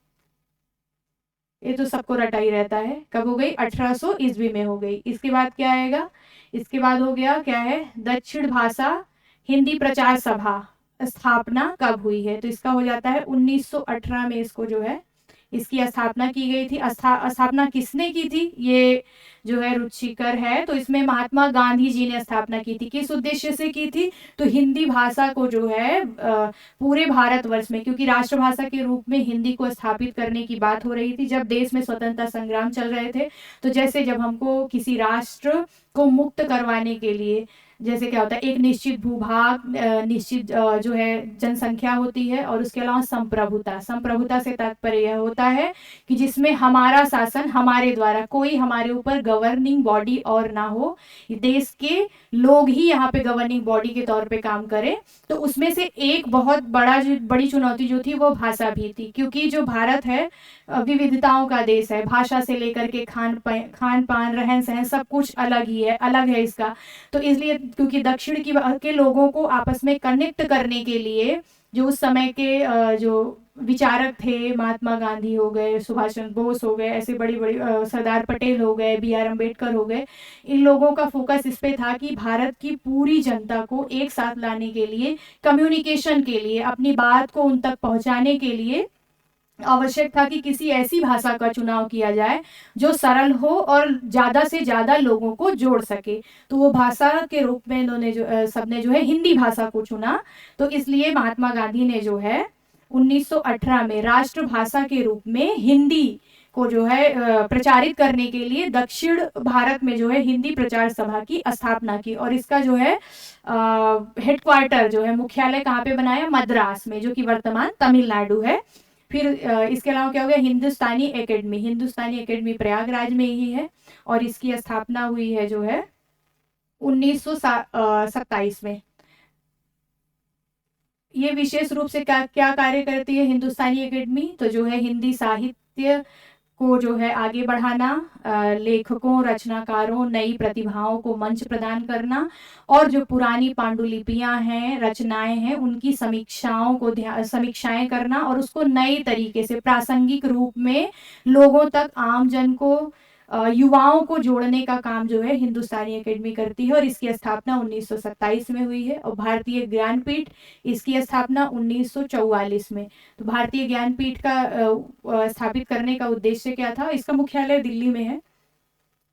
ये तो सबको रटा ही रहता है, कब हो गई, 1800 ईस्वी में हो गई। इसके बाद क्या आएगा, इसके बाद हो गया क्या है, दक्षिण भाषा हिंदी प्रचार सभा स्थापना कब हुई है, तो इसका हो जाता है 1918 में इसको जो है इसकी स्थापना की गई थी। स्थापना किसने की थी, ये जो है रुचिकर है। तो इसमें महात्मा गांधी जी ने स्थापना की थी। किस उद्देश्य से की थी, तो हिंदी भाषा को जो है पूरे भारतवर्ष में, क्योंकि राष्ट्रभाषा के रूप में हिंदी को स्थापित करने की बात हो रही थी जब देश में स्वतंत्रता संग्राम चल रहे थे। तो जैसे जब हमको किसी राष्ट्र को मुक्त करवाने के लिए, जैसे क्या होता है, एक निश्चित भूभाग, निश्चित जो है जनसंख्या होती है, और उसके अलावा संप्रभुता। संप्रभुता से तात्पर्य यह होता है कि जिसमें हमारा शासन हमारे द्वारा, कोई हमारे ऊपर गवर्निंग बॉडी और ना हो, देश के लोग ही यहाँ पे गवर्निंग बॉडी के तौर पे काम करें। तो उसमें से एक बहुत बड़ी चुनौती जो थी वो भाषा भी थी, क्योंकि जो भारत है विविधताओं का देश है। भाषा से लेकर के खान पान, रहन सहन, सब कुछ अलग ही है, अलग है इसका। तो इसलिए क्योंकि दक्षिण के लोगों को आपस में कनेक्ट करने के लिए जो उस समय के जो विचारक थे, महात्मा गांधी हो गए, सुभाष चंद्र बोस हो गए, ऐसे बड़ी बड़ी सरदार पटेल हो गए, BR अम्बेडकर हो गए, इन लोगों का फोकस इस पे था कि भारत की पूरी जनता को एक साथ लाने के लिए, कम्युनिकेशन के लिए, अपनी बात को उन तक पहुंचाने के लिए आवश्यक था कि किसी ऐसी भाषा का चुनाव किया जाए जो सरल हो और ज्यादा से ज्यादा लोगों को जोड़ सके। तो वो भाषा के रूप में इन्होंने सबने जो है हिंदी भाषा को चुना। तो इसलिए महात्मा गांधी ने जो है 1918 में राष्ट्रभाषा के रूप में हिंदी को जो है प्रचारित करने के लिए दक्षिण भारत में जो है हिंदी प्रचार सभा की स्थापना की। और इसका जो है हेडक्वार्टर जो है, मुख्यालय कहाँ पे बनाया, मद्रास में, जो कि वर्तमान तमिलनाडु है। फिर इसके अलावा क्या हो गया, हिंदुस्तानी एकेडमी प्रयागराज में ही है, और इसकी स्थापना हुई है जो है 1927 में। ये विशेष रूप से क्या कार्य करती है हिंदुस्तानी एकेडमी, तो जो है हिंदी साहित्य को जो है आगे बढ़ाना, लेखकों, रचनाकारों, नई प्रतिभाओं को मंच प्रदान करना, और जो पुरानी पांडुलिपियां हैं, रचनाएं हैं, उनकी समीक्षाएं करना, और उसको नए तरीके से प्रासंगिक रूप में लोगों तक, आम जन को, युवाओं को जोड़ने का काम जो है हिंदुस्तानी एकेडमी करती है। और इसकी स्थापना 1927 में हुई है। और भारतीय ज्ञानपीठ, इसकी स्थापना 1944 में। तो भारतीय ज्ञानपीठ का स्थापित करने का उद्देश्य क्या था, इसका मुख्यालय दिल्ली में है।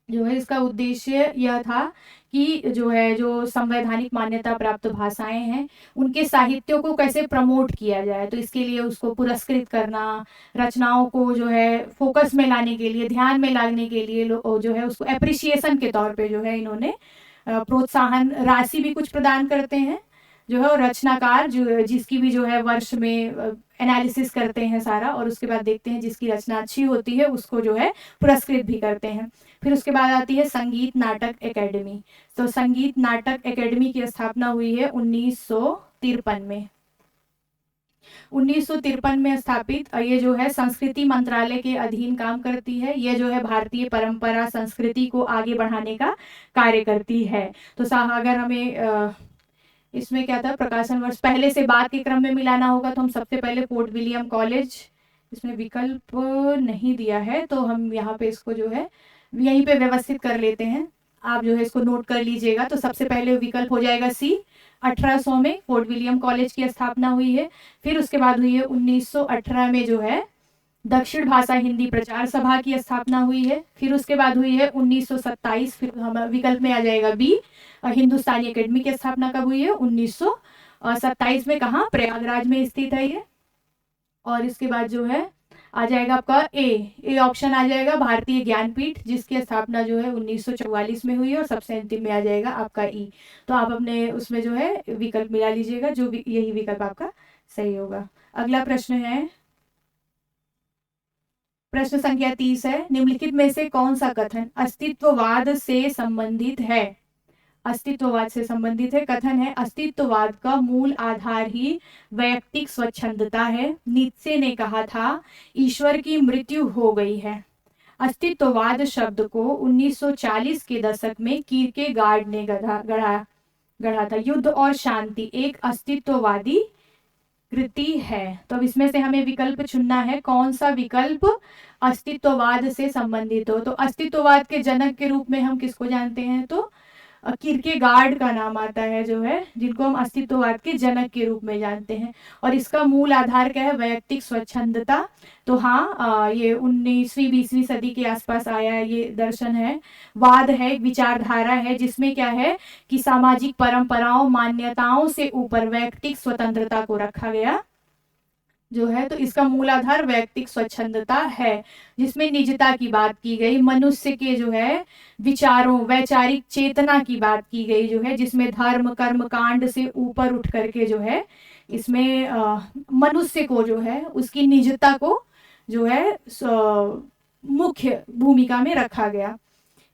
जो है इसका उद्देश्य यह था कि जो है जो संवैधानिक मान्यता प्राप्त भाषाएं हैं उनके साहित्यों को कैसे प्रमोट किया जाए। तो इसके लिए उसको पुरस्कृत करना, रचनाओं को जो है फोकस में लाने के लिए, ध्यान में लाने के लिए जो है उसको एप्रिसिएशन के तौर पे जो है इन्होंने प्रोत्साहन राशि भी कुछ प्रदान करते हैं। जो है रचनाकार जिसकी भी जो है वर्ष में एनालिसिस करते हैं सारा, और उसके बाद देखते हैं जिसकी रचना अच्छी होती है उसको जो है पुरस्कृत भी करते हैं। फिर उसके बाद आती है संगीत नाटक एकेडमी। तो संगीत नाटक एकेडमी की स्थापना हुई है 1953 में। 1953 में स्थापित ये जो है संस्कृति मंत्रालय के अधीन काम करती है। ये जो है भारतीय परंपरा संस्कृति को आगे बढ़ाने का कार्य करती है। तो अगर हमें इसमें क्या था, प्रकाशन वर्ष पहले से बाद के क्रम में मिलाना होगा तो हम सबसे पहले फोर्ट विलियम कॉलेज, इसमें विकल्प नहीं दिया है तो हम यहाँ पे इसको जो है यहीं पे व्यवस्थित कर लेते हैं। आप जो है इसको नोट कर लीजिएगा। तो सबसे पहले विकल्प हो जाएगा सी, 1800 में फोर्ट विलियम कॉलेज की स्थापना हुई है। फिर उसके बाद हुई है 1918 में जो है दक्षिण भाषा हिंदी प्रचार सभा की स्थापना हुई है। फिर उसके बाद हुई है 1927, फिर हम विकल्प में आ जाएगा बी, हिंदुस्तानी एकेडमी की स्थापना कब हुई है, 1927 में। कहाँ, प्रयागराज में स्थित है ये। और इसके बाद जो है आ जाएगा आपका ए ऑप्शन आ जाएगा, भारतीय ज्ञानपीठ, जिसकी स्थापना जो है 1944 में हुई है। और सबसे अंतिम में आ जाएगा आपका ई। तो आप अपने उसमें जो है विकल्प मिला लीजिएगा, जो यही विकल्प आपका सही होगा। अगला प्रश्न है प्रश्न संख्या 30 है, निम्नलिखित में से कौन सा कथन अस्तित्ववाद से संबंधित है। अस्तित्ववाद से संबंधित है। कथन है, अस्तित्ववाद का मूल आधार ही वैयक्तिक स्वच्छंदता है। नीत्शे ने कहा था ईश्वर की मृत्यु हो गई है। अस्तित्ववाद शब्द को 1940 के दशक में कीरकेगार्ड ने गढ़ा था। युद्ध और शांति एक अस्तित्ववादी कृति है। तो अब इसमें से हमें विकल्प चुनना है, कौन सा विकल्प अस्तित्ववाद से संबंधित हो। तो अस्तित्ववाद के जनक के रूप में हम किसको जानते हैं, तो किरकेगार्ड का नाम आता है, जो है जिनको हम अस्तित्ववाद के जनक के रूप में जानते हैं। और इसका मूल आधार क्या है? वैयक्तिक स्वच्छंदता। तो हाँ, ये 19वीं 20वीं सदी के आसपास आया है, ये दर्शन है, वाद है, विचारधारा है, जिसमें क्या है कि सामाजिक परंपराओं मान्यताओं से ऊपर वैयक्तिक स्वतंत्रता को रखा गया, जो है। तो इसका मूल आधार वैयक्तिक स्वच्छंदता है, जिसमें निजता की बात की गई, मनुष्य के जो है विचारों, वैचारिक चेतना की बात की गई, जो है जिसमें धर्म कर्म कांड से ऊपर उठ करके जो है इसमें मनुष्य को जो है उसकी निजता को जो है मुख्य भूमिका में रखा गया।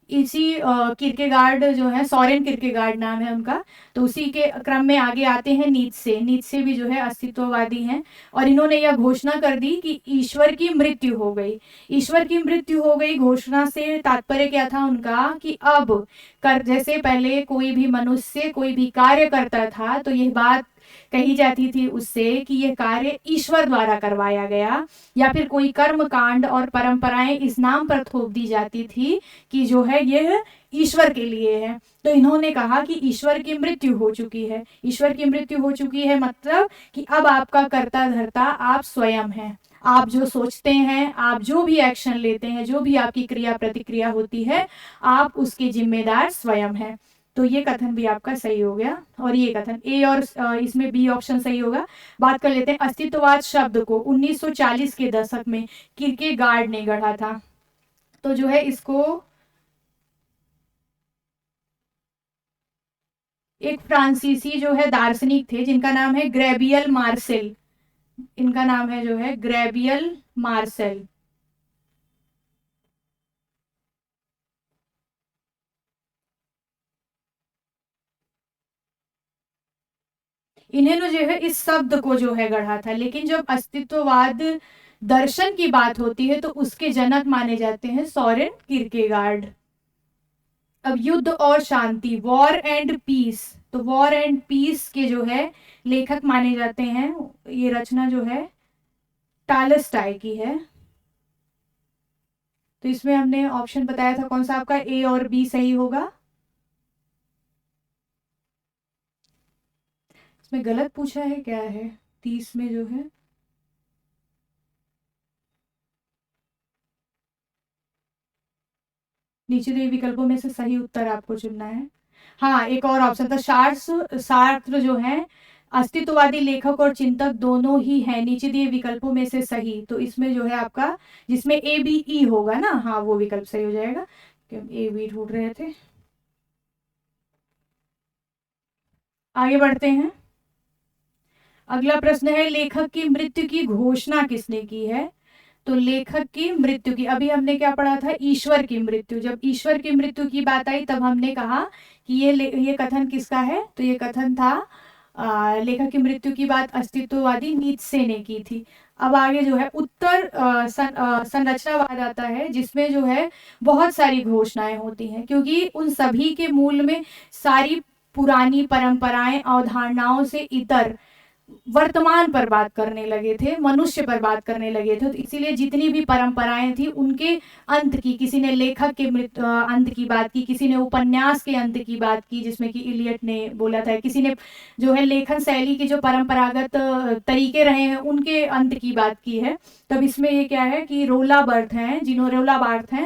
इसी किरकेगार्ड जो है, सोरेन किरकेगार्ड नाम है उनका, तो उसी के क्रम में आगे आते हैं नीत्शे। नीत्शे भी जो है अस्तित्ववादी हैं, और इन्होंने यह घोषणा कर दी कि ईश्वर की मृत्यु हो गई। ईश्वर की मृत्यु हो गई घोषणा से तात्पर्य क्या था उनका कि अब कर, जैसे पहले कोई भी मनुष्य कोई भी कार्य करता था तो यह बात कही जाती थी उससे कि यह कार्य ईश्वर द्वारा करवाया गया, या फिर कोई कर्म कांड और परंपराएं इस नाम पर थोप दी जाती थी कि जो है यह ईश्वर के लिए है। तो इन्होंने कहा कि ईश्वर की मृत्यु हो चुकी है। ईश्वर की मृत्यु हो चुकी है मतलब कि अब आपका कर्ता धर्ता आप स्वयं हैं। आप जो सोचते हैं, आप जो भी एक्शन लेते हैं, जो भी आपकी क्रिया प्रतिक्रिया होती है, आप उसके जिम्मेदार स्वयं हैं। तो ये कथन भी आपका सही हो गया, और ये कथन ए और इसमें बी ऑप्शन सही होगा। बात कर लेते हैं अस्तित्ववाद शब्द को 1940 के दशक में किरकेगार्ड ने गढ़ा था। तो जो है इसको एक फ्रांसीसी जो है दार्शनिक थे जिनका नाम है ग्रेबियल मार्सेल। इनका नाम है जो है ग्रेबियल मार्सेल। इन्होंने जो है इस शब्द को जो है गढ़ा था, लेकिन जब अस्तित्ववाद दर्शन की बात होती है तो उसके जनक माने जाते हैं सोरेन किरकेगार्ड। अब युद्ध और शांति, वॉर एंड पीस, तो वॉर एंड पीस के जो है लेखक माने जाते हैं, ये रचना जो है टालस्टाय की है। तो इसमें हमने ऑप्शन बताया था कौन सा आपका, ए और बी सही होगा। इसमें गलत पूछा है, क्या है 30 में जो है, नीचे दिए विकल्पों में से सही उत्तर आपको चुनना है। हाँ, एक और ऑप्शन था, सार्त्र जो है अस्तित्ववादी लेखक और चिंतक दोनों ही हैं, नीचे दिए विकल्पों में से सही। तो इसमें जो है आपका, जिसमें ए बी ई होगा ना, हाँ वो विकल्प सही हो जाएगा, ए बी ढूंढ रहे थे। आगे बढ़ते हैं। अगला प्रश्न है, लेखक की मृत्यु की घोषणा किसने की है? तो लेखक की मृत्यु की, अभी हमने क्या पढ़ा था, ईश्वर की मृत्यु। जब ईश्वर की मृत्यु की बात आई तब हमने कहा कि ये कथन किसका है, तो ये कथन था लेखक की मृत्यु की बात अस्तित्ववादी नीत्शे ने की थी। अब आगे जो है उत्तर संरचनावाद आता है, जिसमें जो है बहुत सारी घोषणाएं होती हैं, क्योंकि उन सभी के मूल में सारी पुरानी परंपराएं अवधारणाओं से इतर वर्तमान पर बात करने लगे थे, मनुष्य पर बात करने लगे थे। तो इसीलिए जितनी भी परंपराएं थी उनके अंत की, किसी ने लेखक के अंत की बात की, किसी ने उपन्यास के अंत की बात की जिसमें कि इलियट ने बोला था, किसी ने जो है लेखन शैली के जो परंपरागत तरीके रहे हैं उनके अंत की बात की है। तब इसमें ये क्या है कि रोला बर्थ हैं,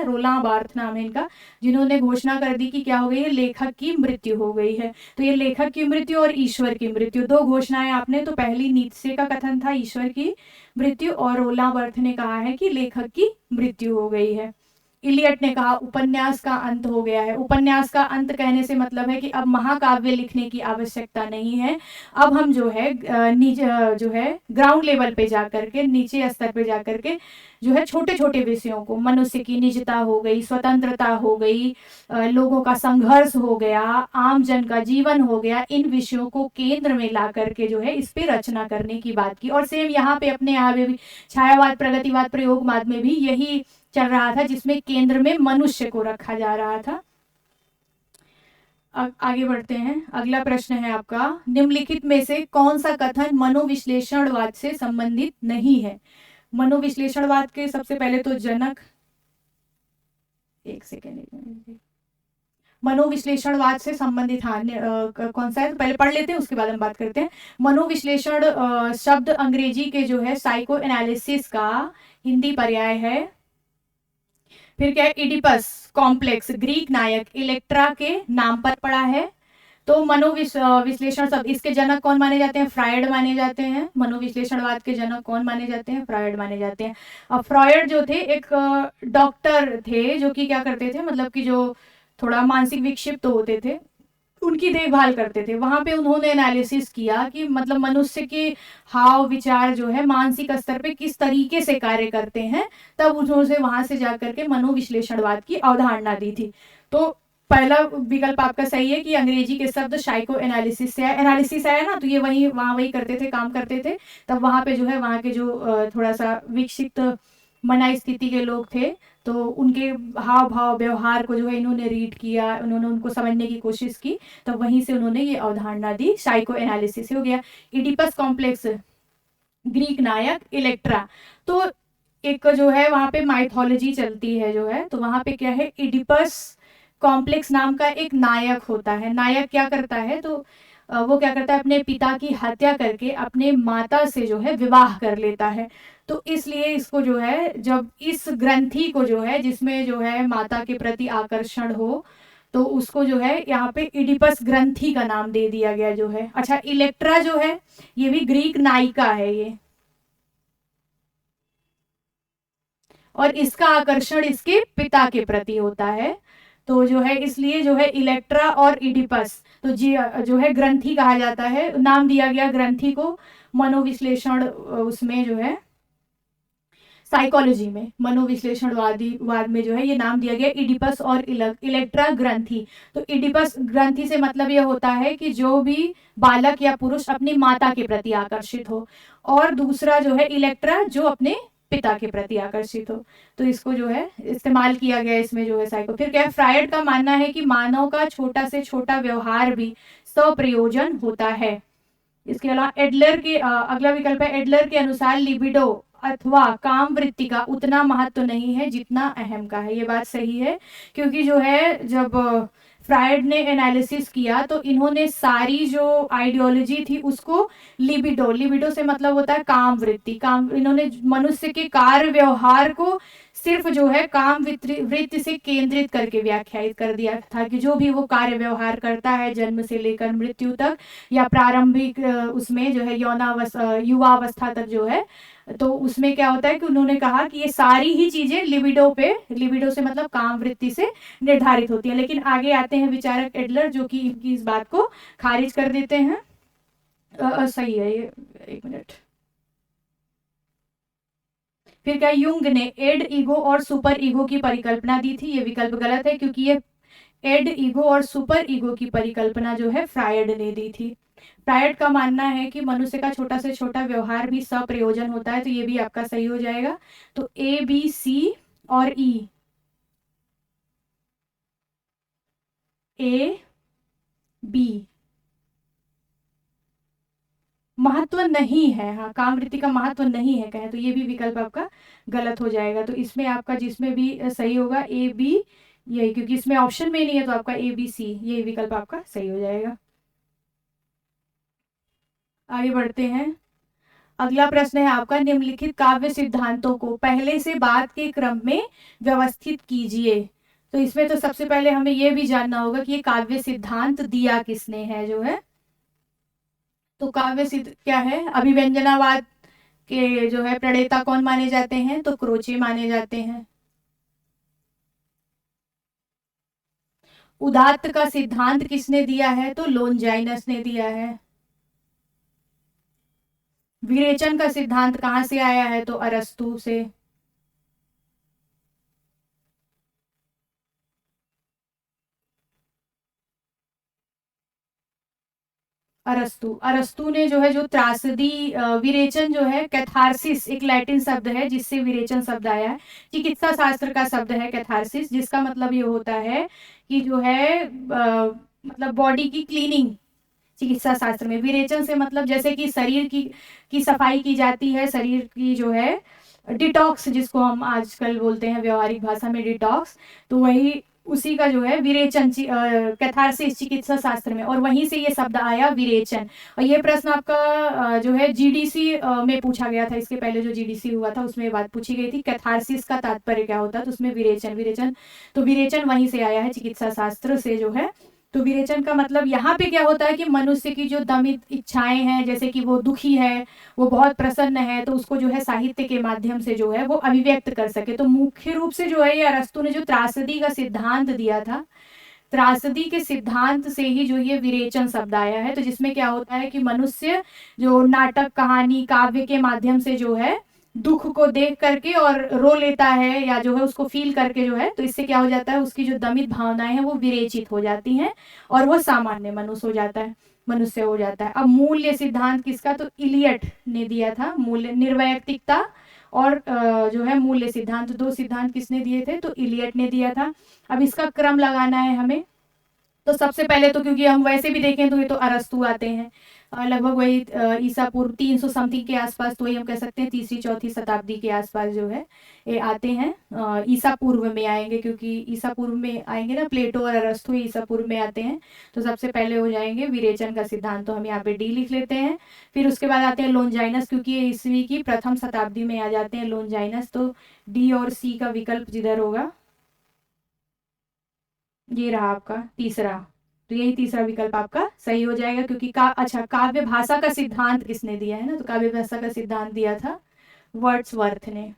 रोला बार्थ नाम है इनका, जिन्होंने घोषणा कर दी कि क्या हो गई है, लेखक की मृत्यु हो गई है। तो ये लेखक की मृत्यु और ईश्वर की मृत्यु, दो घोषणाएं आपने, तो पहली नीत्शे का कथन था ईश्वर की मृत्यु, और रोला बर्थ ने कहा है कि लेखक की मृत्यु हो गई है। इलियट ने कहा उपन्यास का अंत हो गया है। उपन्यास का अंत कहने से मतलब है कि अब महाकाव्य लिखने की आवश्यकता नहीं है, अब हम जो है जो है ग्राउंड लेवल पे जाकर के, नीचे स्तर पे जाकर के जो है छोटे छोटे विषयों को, मनुष्य की निजता हो गई, स्वतंत्रता हो गई, लोगों का संघर्ष हो गया, आम जन का जीवन हो गया, इन विषयों को केंद्र में ला करके जो है इस पे रचना करने की बात की। और सेम यहाँ पे अपने यहाँ भी छायावाद प्रगतिवाद प्रयोगवाद में भी यही चल रहा था, जिसमें केंद्र में मनुष्य को रखा जा रहा था। आगे बढ़ते हैं। अगला प्रश्न है आपका, निम्नलिखित में से कौन सा कथन मनोविश्लेषणवाद से संबंधित नहीं है? मनोविश्लेषणवाद के सबसे पहले तो जनक, एक सेकेंड, मनोविश्लेषणवाद से संबंधित। हाँ, कौन सा है तो पहले पढ़ लेते हैं, उसके बाद हम बात करते हैं। मनोविश्लेषण शब्द अंग्रेजी के जो है साइको एनालिसिस का हिंदी पर्याय है। फिर क्या है, इडिपस कॉम्प्लेक्स ग्रीक नायक इलेक्ट्रा के नाम पर पड़ा है। तो मनोविश्लेषण शब्द, इसके जनक कौन माने जाते हैं, फ्रायड माने जाते हैं। मनोविश्लेषणवाद के जनक कौन माने जाते हैं, फ्रायड माने जाते हैं। अब फ्रायड जो थे एक डॉक्टर थे जो कि क्या करते थे, मतलब कि जो थोड़ा मानसिक विक्षिप्त होते थे उनकी देखभाल करते थे। वहां पे उन्होंने एनालिसिस किया कि मतलब मनुष्य के हाव विचार जो है मानसिक स्तर पे किस तरीके से कार्य करते हैं, तब उन्होंने वहां से जाकर के मनोविश्लेषणवाद की अवधारणा दी थी। तो पहला विकल्प आपका सही है कि अंग्रेजी के शब्द साइको एनालिसिस से एनालिसिस आया ना, तो ये वही वहां वही करते थे, काम करते थे। तब वहां पे जो है वहां के जो थोड़ा सा विकसित मनाई स्थिति के लोग थे, तो उनके हाव भाव व्यवहार को जो है इन्होंने रीड किया, उन्होंने उनको समझने की कोशिश की, तो वहीं से उन्होंने ये अवधारणा दी, साइको एनालिसिस हो गया। इडिपस कॉम्प्लेक्स ग्रीक नायक इलेक्ट्रा, तो एक जो है वहां पे माइथोलॉजी चलती है जो है, तो वहां पे क्या है, इडिपस कॉम्प्लेक्स नाम का एक नायक होता है। नायक क्या करता है, तो वो क्या करता है, अपने पिता की हत्या करके अपने माता से जो है विवाह कर लेता है। तो इसलिए इसको जो है, जब इस ग्रंथि को जो है जिसमें जो है माता के प्रति आकर्षण हो, तो उसको जो है यहाँ पे इडिपस ग्रंथि का नाम दे दिया गया जो है। अच्छा, इलेक्ट्रा जो है ये भी ग्रीक नायिका है ये, और इसका आकर्षण इसके पिता के प्रति होता है। तो जो है इसलिए जो है इलेक्ट्रा और इडिपस तो जी जो है ग्रंथि कहा जाता है, नाम दिया गया ग्रंथि को मनोविश्लेषण उसमें जो है साइकोलॉजी में, मनोविश्लेषणवाद में जो है ये नाम दिया गया इडिपस और इलेक्ट्रा ग्रंथि। तो इडिपस ग्रंथि से मतलब ये होता है कि जो भी बालक या पुरुष अपनी माता के प्रति आकर्षित हो, और दूसरा जो है इलेक्ट्रा जो अपने पिता के प्रति आकर्षित हो। तो इसको जो है इस्तेमाल किया गया इसमें जो है साइको। फिर क्या है, फ्रायड का मानना है कि मानव का छोटा से छोटा व्यवहार भी स्वप्रयोजन होता है। इसके अलावा एडलर के अगला विकल्प है, एडलर के अनुसार लिबिडो अथवा काम वृत्ति का उतना महत्व नहीं है जितना अहम का है। ये बात सही है, क्योंकि जो है जब फ्रायड ने एनालिसिस किया तो इन्होंने सारी जो आइडियोलॉजी थी उसको लिबिडो से मतलब होता है काम वृत्ति, काम, इन्होंने मनुष्य के कार्य व्यवहार को सिर्फ जो है काम वृत्ति से केंद्रित करके व्याख्यायित कर दिया था कि जो भी वो कार्य व्यवहार करता है जन्म से लेकर मृत्यु तक, या प्रारंभिक उसमें जो है युवावस्था तक जो है, तो उसमें क्या होता है कि उन्होंने कहा कि ये सारी ही चीजें लिबिडो से मतलब काम वृत्ति से निर्धारित होती है। लेकिन आगे आते हैं विचारक एडलर जो कि इनकी इस बात को खारिज कर देते हैं। सही है ये, एक मिनट। फिर क्या, युंग ने एड ईगो और सुपर ईगो की परिकल्पना दी थी। ये विकल्प गलत है, क्योंकि ये एड ईगो और सुपर ईगो की परिकल्पना जो है फ्रायड ने दी थी। फ्रायड का मानना है कि मनुष्य का छोटा से छोटा व्यवहार भी स्वप्रयोजन होता है, तो ये भी आपका सही हो जाएगा। तो ए बी सी और ई, ए बी महत्व नहीं है, हाँ कामवृत्ति का महत्व नहीं है कहें तो ये भी विकल्प आपका गलत हो जाएगा। तो इसमें आपका जिसमें भी सही होगा ए बी यही, क्योंकि इसमें ऑप्शन में नहीं है, तो आपका ए बी सी ये विकल्प आपका सही हो जाएगा। आगे बढ़ते हैं। अगला प्रश्न है आपका, निम्नलिखित काव्य सिद्धांतों को पहले से बाद के क्रम में व्यवस्थित कीजिए। तो इसमें तो सबसे पहले हमें यह भी जानना होगा कि ये काव्य सिद्धांत दिया किसने है जो है। तो काव्य सिद्ध क्या है, अभिव्यंजनावाद के जो है प्रणेता कौन माने जाते हैं, तो क्रोचे माने जाते हैं। उदात्त का सिद्धांत किसने दिया है, तो लोनजाइनस ने दिया है। विरेचन का सिद्धांत कहां से आया है, तो अरस्तु से। अरस्तु ने जो है जो त्रासदी, विरेचन जो है कैथारसिस एक लैटिन शब्द है जिससे विरेचन शब्द आया है। चिकित्सा शास्त्र का शब्द है कैथारसिस, जिसका मतलब ये होता है कि जो है मतलब बॉडी की क्लीनिंग। चिकित्सा शास्त्र में विरेचन से मतलब जैसे कि शरीर की सफाई की जाती है, शरीर की जो है डिटॉक्स, जिसको हम आजकल बोलते हैं व्यवहारिक भाषा में डिटॉक्स, तो वही उसी का जो है विरेचन, कैथारसिस चिकित्सा शास्त्र में, और वहीं से ये शब्द आया विरेचन। और ये प्रश्न आपका जो है जीडीसी में पूछा गया था, इसके पहले जो जीडीसी हुआ था उसमें बात पूछी गई थी कैथारसिस का तात्पर्य क्या होता है, तो उसमें विरेचन, विरेचन, तो विरेचन वहीं से आया है, चिकित्सा शास्त्र से जो है। तो विरेचन का मतलब यहाँ पे क्या होता है कि मनुष्य की जो दमित इच्छाएं हैं, जैसे कि वो दुखी है, वो बहुत प्रसन्न है, तो उसको जो है साहित्य के माध्यम से जो है वो अभिव्यक्त कर सके। तो मुख्य रूप से जो है ये अरस्तु ने जो त्रासदी का सिद्धांत दिया था, त्रासदी के सिद्धांत से ही जो ये विरेचन शब्द आया है। तो जिसमें क्या होता है कि मनुष्य जो नाटक, कहानी, काव्य के माध्यम से जो है दुख को देख करके और रो लेता है, या जो है उसको फील करके जो है, तो इससे क्या हो जाता है, उसकी जो दमित भावनाएं हैं वो विरेचित हो जाती हैं और वो सामान्य मनुष्य हो जाता है, मनुष्य हो जाता है। अब मूल्य सिद्धांत किसका, तो इलियट ने दिया था, मूल्य निर्वैयक्तिकता और जो है मूल्य सिद्धांत, दो सिद्धांत किसने दिए थे, तो इलियट ने दिया था। अब इसका क्रम लगाना है हमें। तो सबसे पहले तो क्योंकि हम वैसे भी देखें तो ये तो अरस्तु आते हैं, लगभग वही ईसा पूर्व 300 समथिंग के आसपास, तो वही हम कह सकते हैं तीसरी चौथी शताब्दी के आसपास जो है ये आते हैं। ईसा पूर्व में आएंगे, क्योंकि ईसा पूर्व में आएंगे ना, प्लेटो और अरस्तु ईसा पूर्व में आते हैं। तो सबसे पहले हो जाएंगे विरेचन का सिद्धांत, तो हम यहाँ पे डी लिख लेते हैं। फिर उसके बाद आते हैं लोनजाइनस, क्योंकि ये ईस्वी की प्रथम शताब्दी में आ जाते हैं लोनजाइनस, तो डी और सी का विकल्प जिधर होगा ये रहा आपका तीसरा, तो यही तीसरा विकल्प आपका सही हो जाएगा। क्योंकि अच्छा, काव्य भाषा का सिद्धांत किसने दिया है ना, तो काव्य भाषा का सिद्धांत दिया था वर्ड्सवर्थ ने।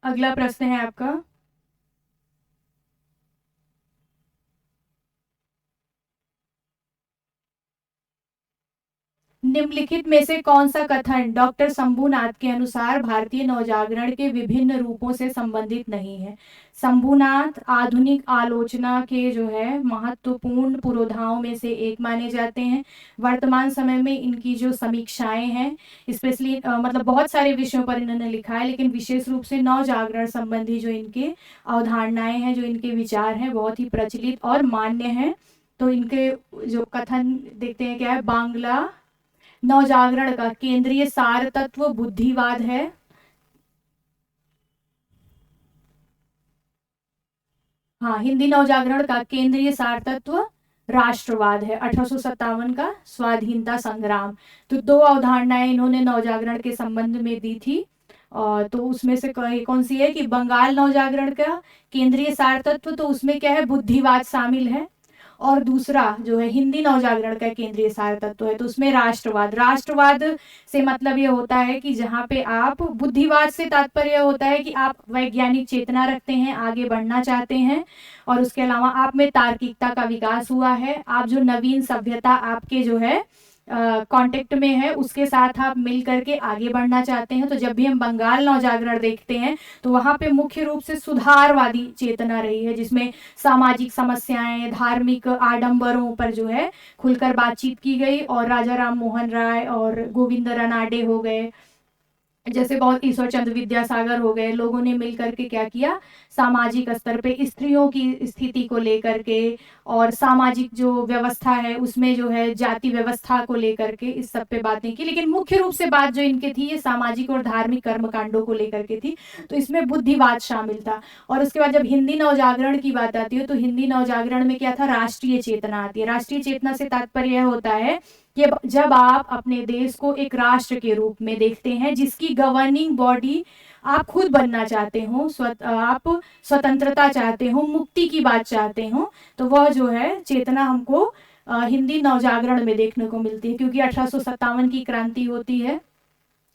अगला प्रश्न है आपका, निम्नलिखित में से कौन सा कथन डॉक्टर शंभुनाथ के अनुसार भारतीय नवजागरण के विभिन्न रूपों से संबंधित नहीं है। शंभुनाथ आधुनिक आलोचना के जो है महत्वपूर्ण पुरोधाओं में से एक माने जाते हैं। वर्तमान समय में इनकी जो समीक्षाएं हैं, स्पेशली मतलब बहुत सारे विषयों पर इन्होंने लिखा है, लेकिन विशेष रूप से नवजागरण संबंधी जो इनके अवधारणाएं हैं, जो इनके विचार हैं, बहुत ही प्रचलित और मान्य हैं। तो इनके जो कथन देखते हैं क्या है, बांग्ला नवजागरण का केंद्रीय सार तत्व बुद्धिवाद है। हाँ, हिंदी नवजागरण का केंद्रीय सार तत्व राष्ट्रवाद है। 1857 का स्वाधीनता संग्राम। तो दो अवधारणाएं इन्होंने नवजागरण के संबंध में दी थी, और तो उसमें से कौन सी है कि बंगाल नवजागरण का केंद्रीय सार तत्व, तो उसमें क्या है, बुद्धिवाद शामिल है। और दूसरा जो है हिंदी नवजागरण का केंद्रीय सार तत्व है, तो उसमें राष्ट्रवाद। राष्ट्रवाद से मतलब ये होता है कि जहाँ पे आप, बुद्धिवाद से तात्पर्य होता है कि आप वैज्ञानिक चेतना रखते हैं, आगे बढ़ना चाहते हैं, और उसके अलावा आप में तार्किकता का विकास हुआ है, आप जो नवीन सभ्यता आपके जो है कांटेक्ट में है, उसके साथ आप मिल करके आगे बढ़ना चाहते हैं। तो जब भी हम बंगाल नवजागरण देखते हैं तो वहां पे मुख्य रूप से सुधारवादी चेतना रही है, जिसमें सामाजिक समस्याएं, धार्मिक आडंबरों पर जो है खुलकर बातचीत की गई। और राजा राम मोहन राय और गोविंद रनाडे हो गए, जैसे बहुत ईश्वर चंद्र विद्यासागर हो गए, लोगों ने मिलकर के क्या किया, सामाजिक स्तर पे स्त्रियों की स्थिति को लेकर के, और सामाजिक जो व्यवस्था है उसमें जो है जाति व्यवस्था को लेकर के, इस सब पे बातें की। लेकिन मुख्य रूप से बात जो इनकी थी ये सामाजिक और धार्मिक कर्मकांडों को लेकर के थी, तो इसमें बुद्धिवाद शामिल था। और उसके बाद जब हिंदी नवजागरण की बात आती है, तो हिंदी नवजागरण में क्या था, राष्ट्रीय चेतना आती है। राष्ट्रीय चेतना से तात्पर्य होता है कि जब आप अपने देश को एक राष्ट्र के रूप में देखते हैं, जिसकी गवर्निंग बॉडी आप खुद बनना चाहते हो, आप स्वतंत्रता चाहते हो, मुक्ति की बात चाहते हो, तो वह जो है चेतना हमको हिंदी नवजागरण में देखने को मिलती है। क्योंकि 1857 की क्रांति होती है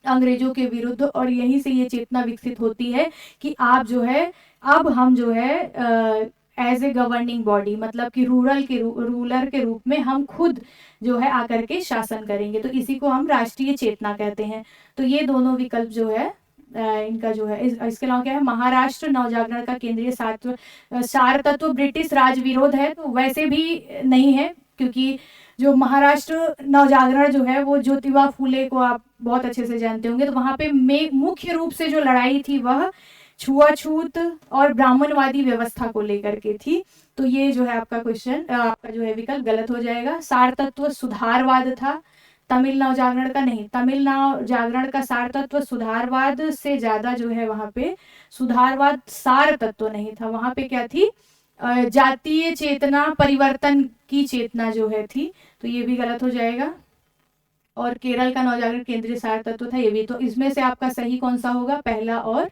अंग्रेजों के विरुद्ध, और यहीं से ये चेतना विकसित होती है कि आप जो है, अब हम जो है एज ए गवर्निंग बॉडी, मतलब कि रूलर के रूप में हम खुद जो है आकर के शासन करेंगे, तो इसी को हम राष्ट्रीय चेतना कहते हैं। तो ये दोनों विकल्प जो है इनका जो है, इसके अलावा क्या है, महाराष्ट्र नवजागरण का केंद्रीय सार तत्व ब्रिटिश राज विरोध है, तो वैसे भी नहीं है, क्योंकि जो महाराष्ट्र नवजागरण जो है वो ज्योतिबा फूले को आप बहुत अच्छे से जानते होंगे, तो वहां पे मुख्य रूप से जो लड़ाई थी वह छुआछूत और ब्राह्मणवादी व्यवस्था को लेकर के थी। तो ये जो है आपका क्वेश्चन, आपका जो है विकल्प गलत हो जाएगा। सार तत्व सुधारवाद था, तमिल नवजागरण का नहीं, तमिल नवजागरण का सार तत्व सुधारवाद से ज्यादा जो है वहां पे सुधारवाद सार तत्व नहीं था, वहां पे क्या थी, जातीय चेतना परिवर्तन की चेतना जो है थी, तो ये भी गलत हो जाएगा। और केरल का नवजागरण केंद्रीय सार तत्व था, ये भी। तो इसमें से आपका सही कौन सा होगा, पहला और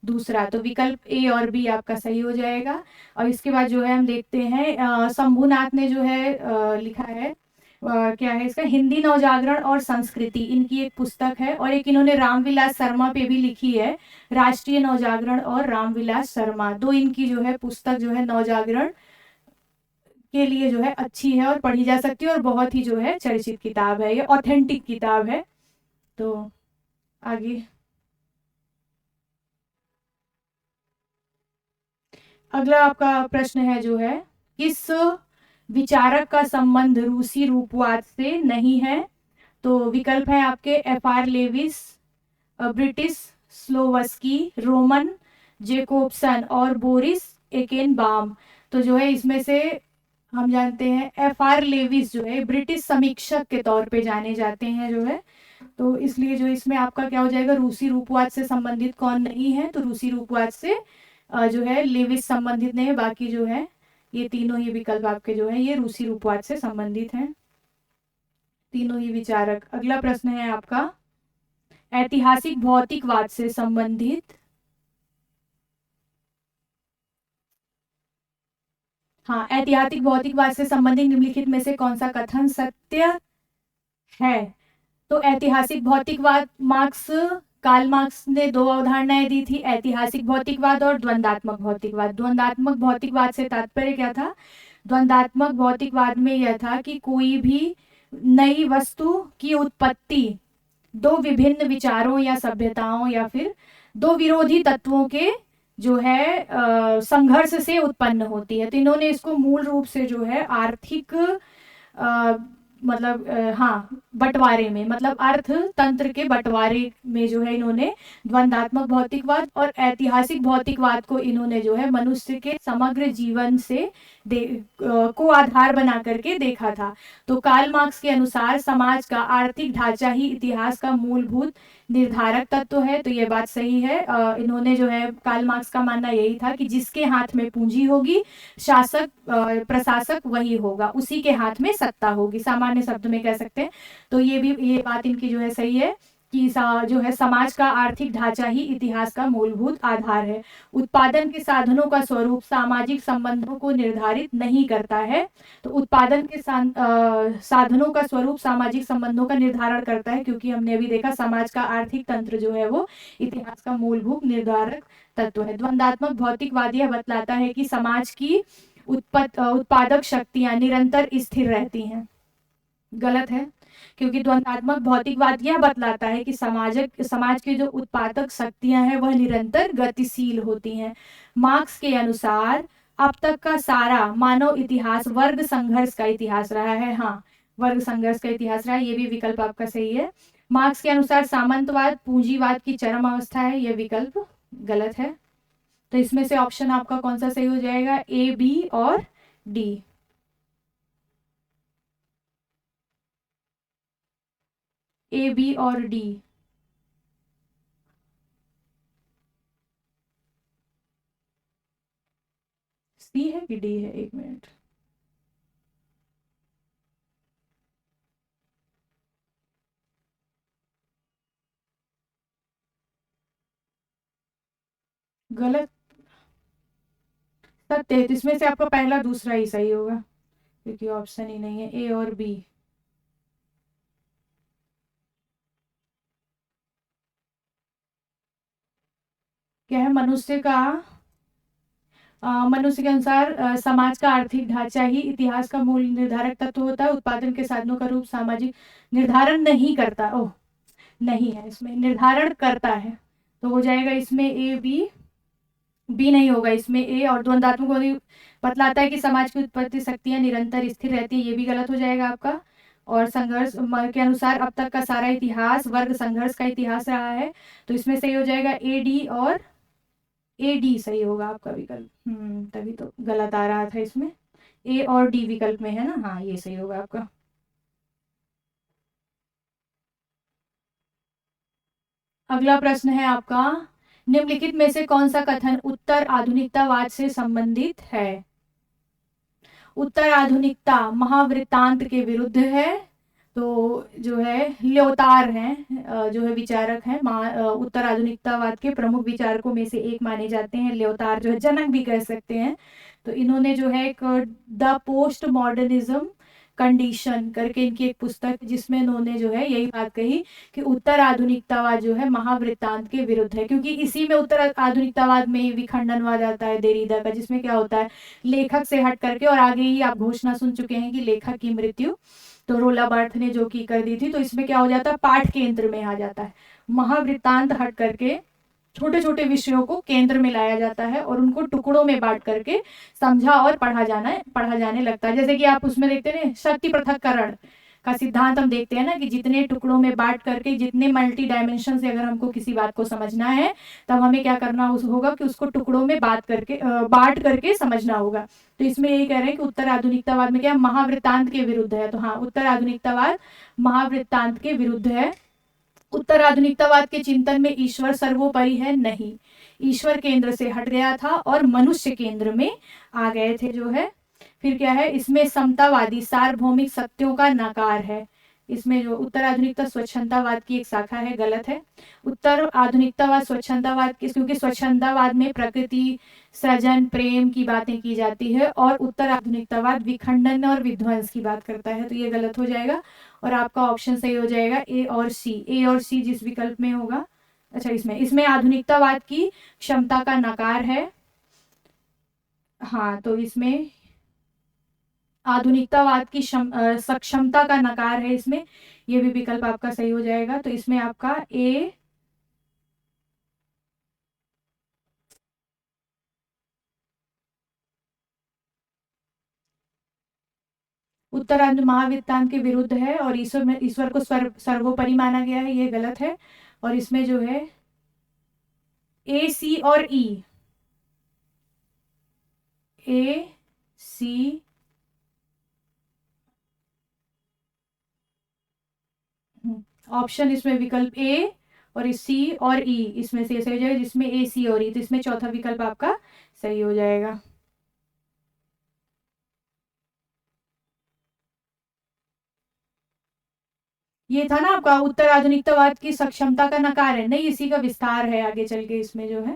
दूसरा, तो विकल्प ए और बी आपका सही हो जाएगा। और इसके बाद जो है हम देखते हैं शंभुनाथ ने जो है लिखा है, क्या है इसका, हिंदी नवजागरण और संस्कृति, इनकी एक पुस्तक है। और एक इन्होंने रामविलास शर्मा पे भी लिखी है, राष्ट्रीय नवजागरण और रामविलास शर्मा, दो इनकी जो है पुस्तक जो है नवजागरण के लिए जो है अच्छी है और पढ़ी जा सकती है, और बहुत ही जो है चर्चित किताब है, ये ऑथेंटिक किताब है। तो आगे अगला आपका प्रश्न है जो है, किस विचारक का संबंध रूसी रूपवाद से नहीं है, तो विकल्प है आपके एफ आर लेविस, ब्रिटिश स्लोवस्की, रोमन जेकोब्सन और बोरिस एकेनबाम। तो जो है इसमें से हम जानते हैं एफ आर लेविस जो है ब्रिटिश समीक्षक के तौर पे जाने जाते हैं जो है, तो इसलिए जो इसमें आपका क्या हो जाएगा, रूसी रूपवाद से संबंधित कौन नहीं है, तो रूसी रूपवाद से जो है लेविस संबंधित नहीं है, बाकी जो है ये तीनों ही विकल्प आपके जो है ये रूसी रूपवाद से संबंधित हैं, तीनों ही विचारक। अगला प्रश्न है आपका ऐतिहासिक भौतिकवाद से संबंधित, हाँ, ऐतिहासिक भौतिकवाद से संबंधित निम्नलिखित में से कौन सा कथन सत्य है, तो ऐतिहासिक भौतिकवाद, मार्क्स कार्ल मार्क्स ने दो अवधारणाएं दी थी, ऐतिहासिक भौतिकवाद और द्वंदात्मक भौतिकवाद। द्वंदात्मक भौतिकवाद से तात्पर्य क्या था, द्वंदात्मक भौतिकवाद में यह था कि कोई भी नई वस्तु की उत्पत्ति दो विभिन्न विचारों या सभ्यताओं या फिर दो विरोधी तत्वों के जो है संघर्ष से उत्पन्न होती है। तो इन्होंने इसको मूल रूप से जो है आर्थिक मतलब हाँ बंटवारे में, मतलब अर्थ तंत्र के बंटवारे में जो है इन्होंने द्वंदात्मक भौतिकवाद और ऐतिहासिक भौतिकवाद को इन्होंने जो है मनुष्य के समग्र जीवन से को आधार बना करके देखा था। तो कार्ल मार्क्स के अनुसार समाज का आर्थिक ढांचा ही इतिहास का मूलभूत निर्धारक तत्व है, तो ये बात सही है। इन्होंने जो है कार्ल मार्क्स का मानना यही था कि जिसके हाथ में पूंजी होगी, शासक प्रशासक वही होगा, उसी के हाथ में सत्ता होगी, सामान्य शब्द में कह सकते हैं। तो ये बात इनकी जो है सही है कि जो है समाज का आर्थिक ढांचा ही इतिहास का मूलभूत आधार है। उत्पादन के साधनों का स्वरूप सामाजिक संबंधों को निर्धारित नहीं करता है, तो उत्पादन के साधनों का स्वरूप सामाजिक संबंधों का निर्धारण करता है, क्योंकि हमने अभी देखा समाज का आर्थिक तंत्र जो है वो इतिहास का मूलभूत निर्धारक तत्व है। द्वंदात्मक भौतिकवाद यह बतलाता है कि समाज की उत्पादक शक्तियां निरंतर स्थिर रहती हैं, गलत है, क्योंकि द्वंदात्मक भौतिकवाद यह बतलाता है कि समाज की जो उत्पादक शक्तियां हैं वह निरंतर गतिशील होती हैं। मार्क्स के अनुसार अब तक का सारा मानव इतिहास वर्ग संघर्ष का इतिहास रहा है, हाँ, वर्ग संघर्ष का इतिहास रहा है, ये भी विकल्प आपका सही है। मार्क्स के अनुसार सामंतवाद पूंजीवाद की चरम अवस्था है, यह विकल्प गलत है। तो इसमें से ऑप्शन आपका कौन सा सही हो जाएगा, ए, बी और डी। ए, बी और डी, सी है कि डी है, एक मिनट, गलत, सत्य है। तो इसमें से आपका पहला दूसरा ही सही होगा, क्योंकि ऑप्शन ही नहीं है ए और बी। क्या है, मनुष्य के अनुसार समाज का आर्थिक ढांचा ही इतिहास का मूल निर्धारक तत्व होता है, उत्पादन के साधनों का रूप सामाजिक निर्धारण नहीं करता, ओह नहीं है, इसमें निर्धारण करता है, तो हो जाएगा इसमें ए, बी, बी नहीं होगा, इसमें ए। और द्वंदात्मक बतलाता है कि समाज की उत्पत्ति शक्तियां निरंतर स्थिर रहती है, ये भी गलत हो जाएगा आपका। और संघर्ष के अनुसार अब तक का सारा इतिहास वर्ग संघर्ष का इतिहास रहा है, तो इसमें सही हो जाएगा ए, डी और ए, डी सही होगा आपका विकल्प। तभी तो गलत आ रहा था इसमें, ए और डी विकल्प में है ना, हाँ ये सही होगा आपका। अगला प्रश्न है आपका, निम्नलिखित में से कौन सा कथन उत्तर आधुनिकतावाद से संबंधित है? उत्तर आधुनिकता महावृत्तांत के विरुद्ध है। तो जो है ल्योतार हैं, जो है विचारक हैं, उत्तर आधुनिकतावाद के प्रमुख विचारकों में से एक माने जाते हैं। ल्योतार जो है जनक भी कह सकते हैं। तो इन्होंने जो है एक द पोस्ट मॉडर्निज्म कंडीशन करके इनकी एक पुस्तक, जिसमें इन्होंने जो है यही बात कही कि उत्तर आधुनिकतावाद जो है महावृत्तांत के विरुद्ध है, क्योंकि इसी में उत्तर आधुनिकतावाद में ही विखंडनवाद आता है देरीदा का, जिसमें क्या होता है लेखक से हट करके, और आगे ही आप घोषणा सुन चुके हैं कि लेखक की मृत्यु तो रोला बार्थ ने जो की कर दी थी। तो इसमें क्या हो जाता है, पाठ केंद्र में आ जाता है, महावृत्तांत हट करके छोटे छोटे विषयों को केंद्र में लाया जाता है और उनको टुकड़ों में बांट करके समझा और पढ़ा जाने लगता है। जैसे कि आप उसमें देखते हैं शक्ति पृथक्करण का सिद्धांत हम देखते हैं ना, कि जितने टुकड़ों में बांट करके, जितने मल्टी डायमेंशन से अगर हमको किसी बात को समझना है, तब हमें क्या करना होगा कि उसको टुकड़ों में बांट करके समझना होगा। तो इसमें यही कह रहे हैं कि उत्तर आधुनिकतावाद में क्या महावृत्तांत के विरुद्ध है। तो हाँ, उत्तर आधुनिकतावाद महावृत्तांत के विरुद्ध है। उत्तर आधुनिकतावाद के चिंतन में ईश्वर सर्वोपरि है नहीं, ईश्वर केंद्र से हट गया था और मनुष्य केंद्र में आ गए थे जो है। फिर क्या है, इसमें समतावादी सार्वभौमिक सत्यों का नकार है। इसमें जो उत्तर आधुनिकता स्वच्छंदतावाद की एक शाखा है, गलत है। उत्तर आधुनिकतावाद स्वच्छंदतावाद की, क्योंकि स्वच्छंदतावाद में प्रकृति सृजन प्रेम की बातें की जाती है, और उत्तर आधुनिकतावाद विखंडन और विध्वंस की बात करता है। तो ये गलत हो जाएगा और आपका ऑप्शन सही हो जाएगा ए और सी। ए और सी जिस विकल्प में होगा, अच्छा इसमें इसमें आधुनिकतावाद की क्षमता का नकार है। हाँ, तो इसमें आधुनिकतावाद की सक्षमता का नकार है इसमें, ये भी विकल्प आपका सही हो जाएगा। तो इसमें आपका ए, उत्तरार्ध महावृत्तांत के विरुद्ध है और ईश्वर को सर्वोपरि माना गया है, ये गलत है। और इसमें जो है ए सी और ई, ए सी, ऑप्शन इसमें विकल्प ए और सी और ई इसमें से सही हो जाएगा, जिसमें ए सी और ई, तो इसमें चौथा विकल्प आपका सही हो जाएगा। ये था ना आपका उत्तर आधुनिकतावाद की सक्षमता का नकार है, नहीं इसी का विस्तार है आगे चल के इसमें जो है।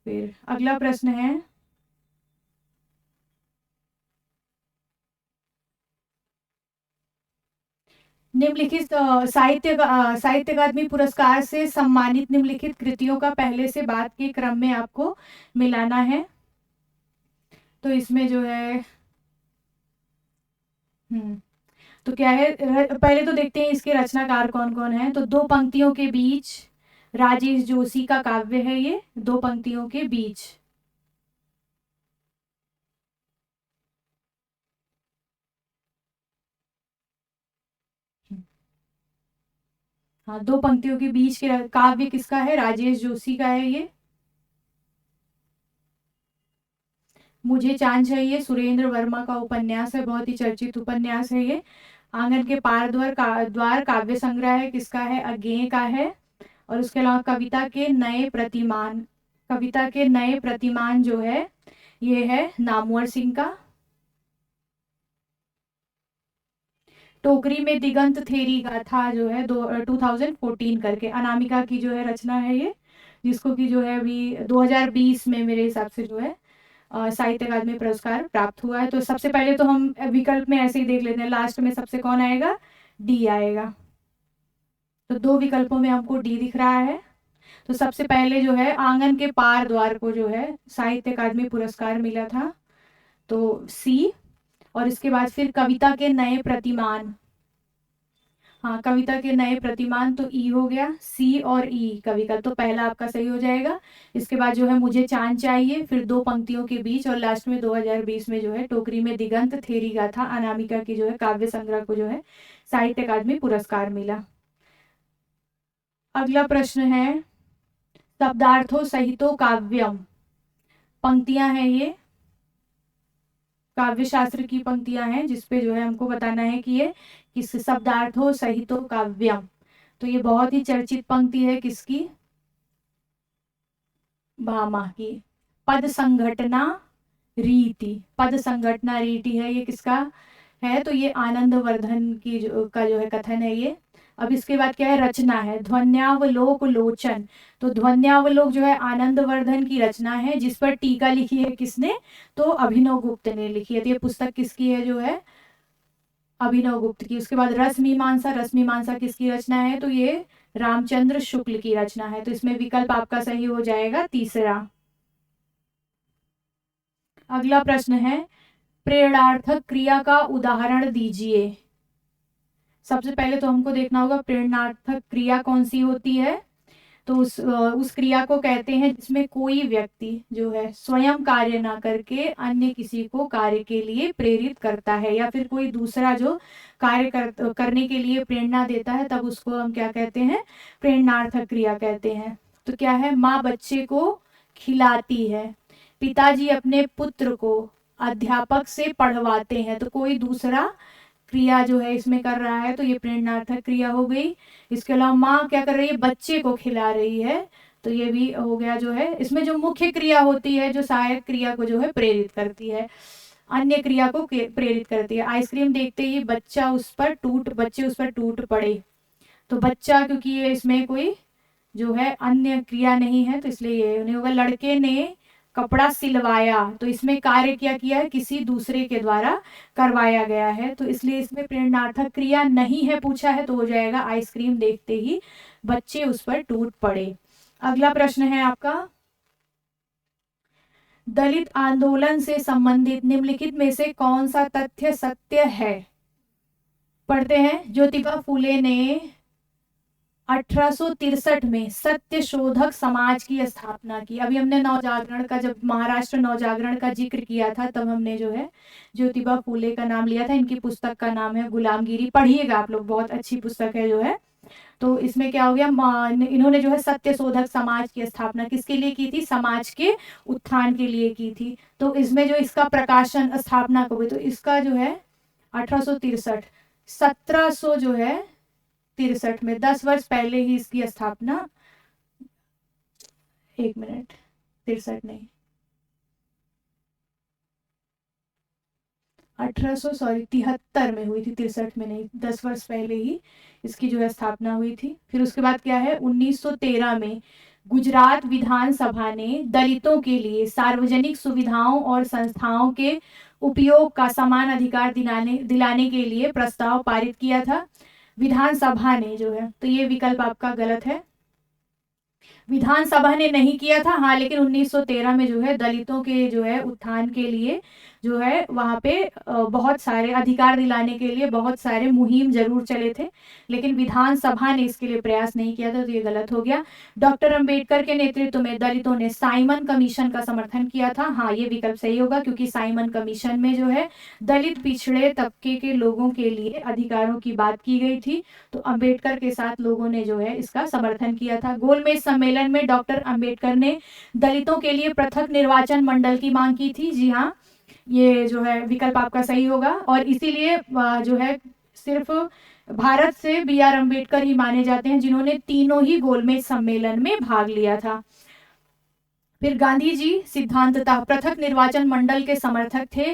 फिर अगला प्रश्न है, निम्नलिखित साहित्य अकादमी पुरस्कार से सम्मानित निम्नलिखित कृतियों का पहले से बाद के क्रम में आपको मिलाना है। तो इसमें जो है तो क्या है, पहले तो देखते हैं इसके रचनाकार कौन कौन है। तो दो पंक्तियों के बीच, राजेश जोशी का काव्य है ये, दो पंक्तियों के बीच। हाँ, दो पंक्तियों के बीच के काव्य किसका है, राजेश जोशी का है ये। मुझे चांद चाहिए सुरेंद्र वर्मा का उपन्यास है, बहुत ही चर्चित उपन्यास है ये। आंगन के पार द्वार काव्य संग्रह है, किसका है, अज्ञेय का है। और उसके अलावा कविता के नए प्रतिमान जो है ये है नामवर सिंह का। टोकरी में दिगंत थेरी गाथा जो है 2014 करके अनामिका की जो है रचना है ये, जिसको कि जो है अभी 2020 में मेरे हिसाब से जो है साहित्य अकादमी पुरस्कार प्राप्त हुआ है। तो सबसे पहले तो हम विकल्प में ऐसे ही देख लेते हैं, लास्ट में सबसे कौन आएगा, डी आएगा। तो दो विकल्पों में हमको डी दिख रहा है। तो सबसे पहले जो है आंगन के पार द्वार को जो है साहित्य अकादमी पुरस्कार मिला था, तो सी। और इसके बाद फिर कविता के नए प्रतिमान, हाँ कविता के नए प्रतिमान, तो ई हो गया। सी और ई का विकल्प तो पहला आपका सही हो जाएगा। इसके बाद जो है मुझे चांद चाहिए, फिर दो पंक्तियों के बीच, और लास्ट में 2020 में जो है टोकरी में दिगंत थेरी गाथा अनामिका की जो है काव्य संग्रह को जो है साहित्य अकादमी पुरस्कार मिला। अगला प्रश्न है, शब्दार्थों सहितो काव्यम, पंक्तियां हैं ये, काव्य शास्त्र की पंक्तियां हैं, जिसपे जो है हमको बताना है कि ये किस शब्दार्थों सहितो काव्यम। तो ये बहुत ही चर्चित पंक्ति है किसकी, भामा की। पद संघटना रीति, पद संघटना रीति है ये किसका है, तो ये आनंदवर्धन की का जो है कथन है ये। अब इसके बाद क्या है, रचना है ध्वन्यावलोक लोचन। तो ध्वन्यावलोक जो है आनंदवर्धन की रचना है, जिस पर टीका लिखी है किसने, तो अभिनव गुप्त ने लिखी है। तो ये पुस्तक किसकी है, जो है अभिनव गुप्त की। उसके बाद रस मीमांसा, रस मीमांसा किसकी रचना है, तो ये रामचंद्र शुक्ल की रचना है। तो इसमें विकल्प आपका सही हो जाएगा तीसरा। अगला प्रश्न है, प्रेरणार्थक क्रिया का उदाहरण दीजिए। सबसे पहले तो हमको देखना होगा प्रेरणार्थक क्रिया कौन सी होती है। तो उस क्रिया को कहते हैं जिसमें कोई व्यक्ति जो है स्वयं कार्य ना करके अन्य किसी को कार्य के लिए प्रेरित करता है, या फिर कोई दूसरा जो करने के लिए प्रेरणा देता है, तब उसको हम क्या कहते हैं, प्रेरणार्थक क्रिया कहते हैं। तो क्या है, माँ बच्चे को खिलाती है, पिताजी अपने पुत्र को अध्यापक से पढ़वाते हैं। तो कोई दूसरा क्रिया जो है इसमें कर रहा है, तो ये प्रेरणार्थक क्रिया हो गई। इसके अलावा माँ क्या कर रही है, बच्चे को खिला रही है, तो ये भी हो गया जो है। इसमें जो मुख्य क्रिया होती है जो सहायक क्रिया को जो है प्रेरित करती है, अन्य क्रिया को प्रेरित करती है। आइसक्रीम देखते ही बच्चे उस पर टूट पड़े। तो बच्चा, क्योंकि ये इसमें कोई जो है अन्य क्रिया नहीं है, तो इसलिए ये नहीं होगा। लड़के ने कपड़ा सिलवाया, तो इसमें कार्य क्या किया है, किसी दूसरे के द्वारा करवाया गया है, तो इसलिए इसमें प्रेरणार्थक क्रिया नहीं है पूछा है, तो हो जाएगा आइसक्रीम देखते ही बच्चे उस पर टूट पड़े। अगला प्रश्न है आपका, दलित आंदोलन से संबंधित निम्नलिखित में से कौन सा तथ्य सत्य है। पढ़ते हैं, ज्योतिबा फूले ने 1863 में सत्य शोधक समाज की स्थापना की। अभी हमने नवजागरण का, जब महाराष्ट्र नवजागरण का जिक्र किया था, तब हमने जो है ज्योतिबा फूले का नाम लिया था। इनकी पुस्तक का नाम है गुलामगिरी, पढ़िएगा आप लोग, बहुत अच्छी पुस्तक है जो है। तो इसमें क्या हो गया, इन्होंने जो है सत्य शोधक समाज की स्थापना किसके लिए की थी, समाज के उत्थान के लिए की थी। तो इसमें जो इसका प्रकाशन स्थापना को हुई, तो इसका जो है 1863, 1700 जो है 63 में, 10 वर्ष पहले ही इसकी स्थापना, 1 मिनट, 63 नहीं, 73 में हुई थी, 63 में नहीं, 10 वर्ष पहले ही इसकी जो है स्थापना हुई थी। फिर उसके बाद क्या है, 1913 में गुजरात विधानसभा ने दलितों के लिए सार्वजनिक सुविधाओं और संस्थाओं के उपयोग का समान अधिकार दिलाने के लिए प्रस्ताव पारित किया था विधानसभा ने जो है। तो ये विकल्प आपका गलत है, विधानसभा ने नहीं किया था। हाँ, लेकिन 1913 में जो है दलितों के जो है उत्थान के लिए जो है वहां पे बहुत सारे अधिकार दिलाने के लिए बहुत सारे मुहिम जरूर चले थे, लेकिन विधानसभा ने इसके लिए प्रयास नहीं किया था, तो ये गलत हो गया। डॉक्टर अंबेडकर के नेतृत्व में दलितों ने साइमन कमीशन का समर्थन किया था। हाँ, ये विकल्प सही होगा, क्योंकि साइमन कमीशन में जो है दलित पिछड़े तबके के लोगों के लिए अधिकारों की बात की गई थी। तो अंबेडकर के साथ लोगों ने जो है इसका समर्थन किया था। गोलमेज सम्मेलन में डॉक्टर अंबेडकर ने दलितों के लिए पृथक निर्वाचन मंडल की मांग की थी। जी हाँ, ये जो है विकल्प आपका सही होगा, और इसीलिए जो है सिर्फ भारत से बी आर अम्बेडकर ही माने जाते हैं जिन्होंने तीनों ही गोलमेज सम्मेलन में भाग लिया था। फिर गांधी जी सिद्धांततः पृथक निर्वाचन मंडल के समर्थक थे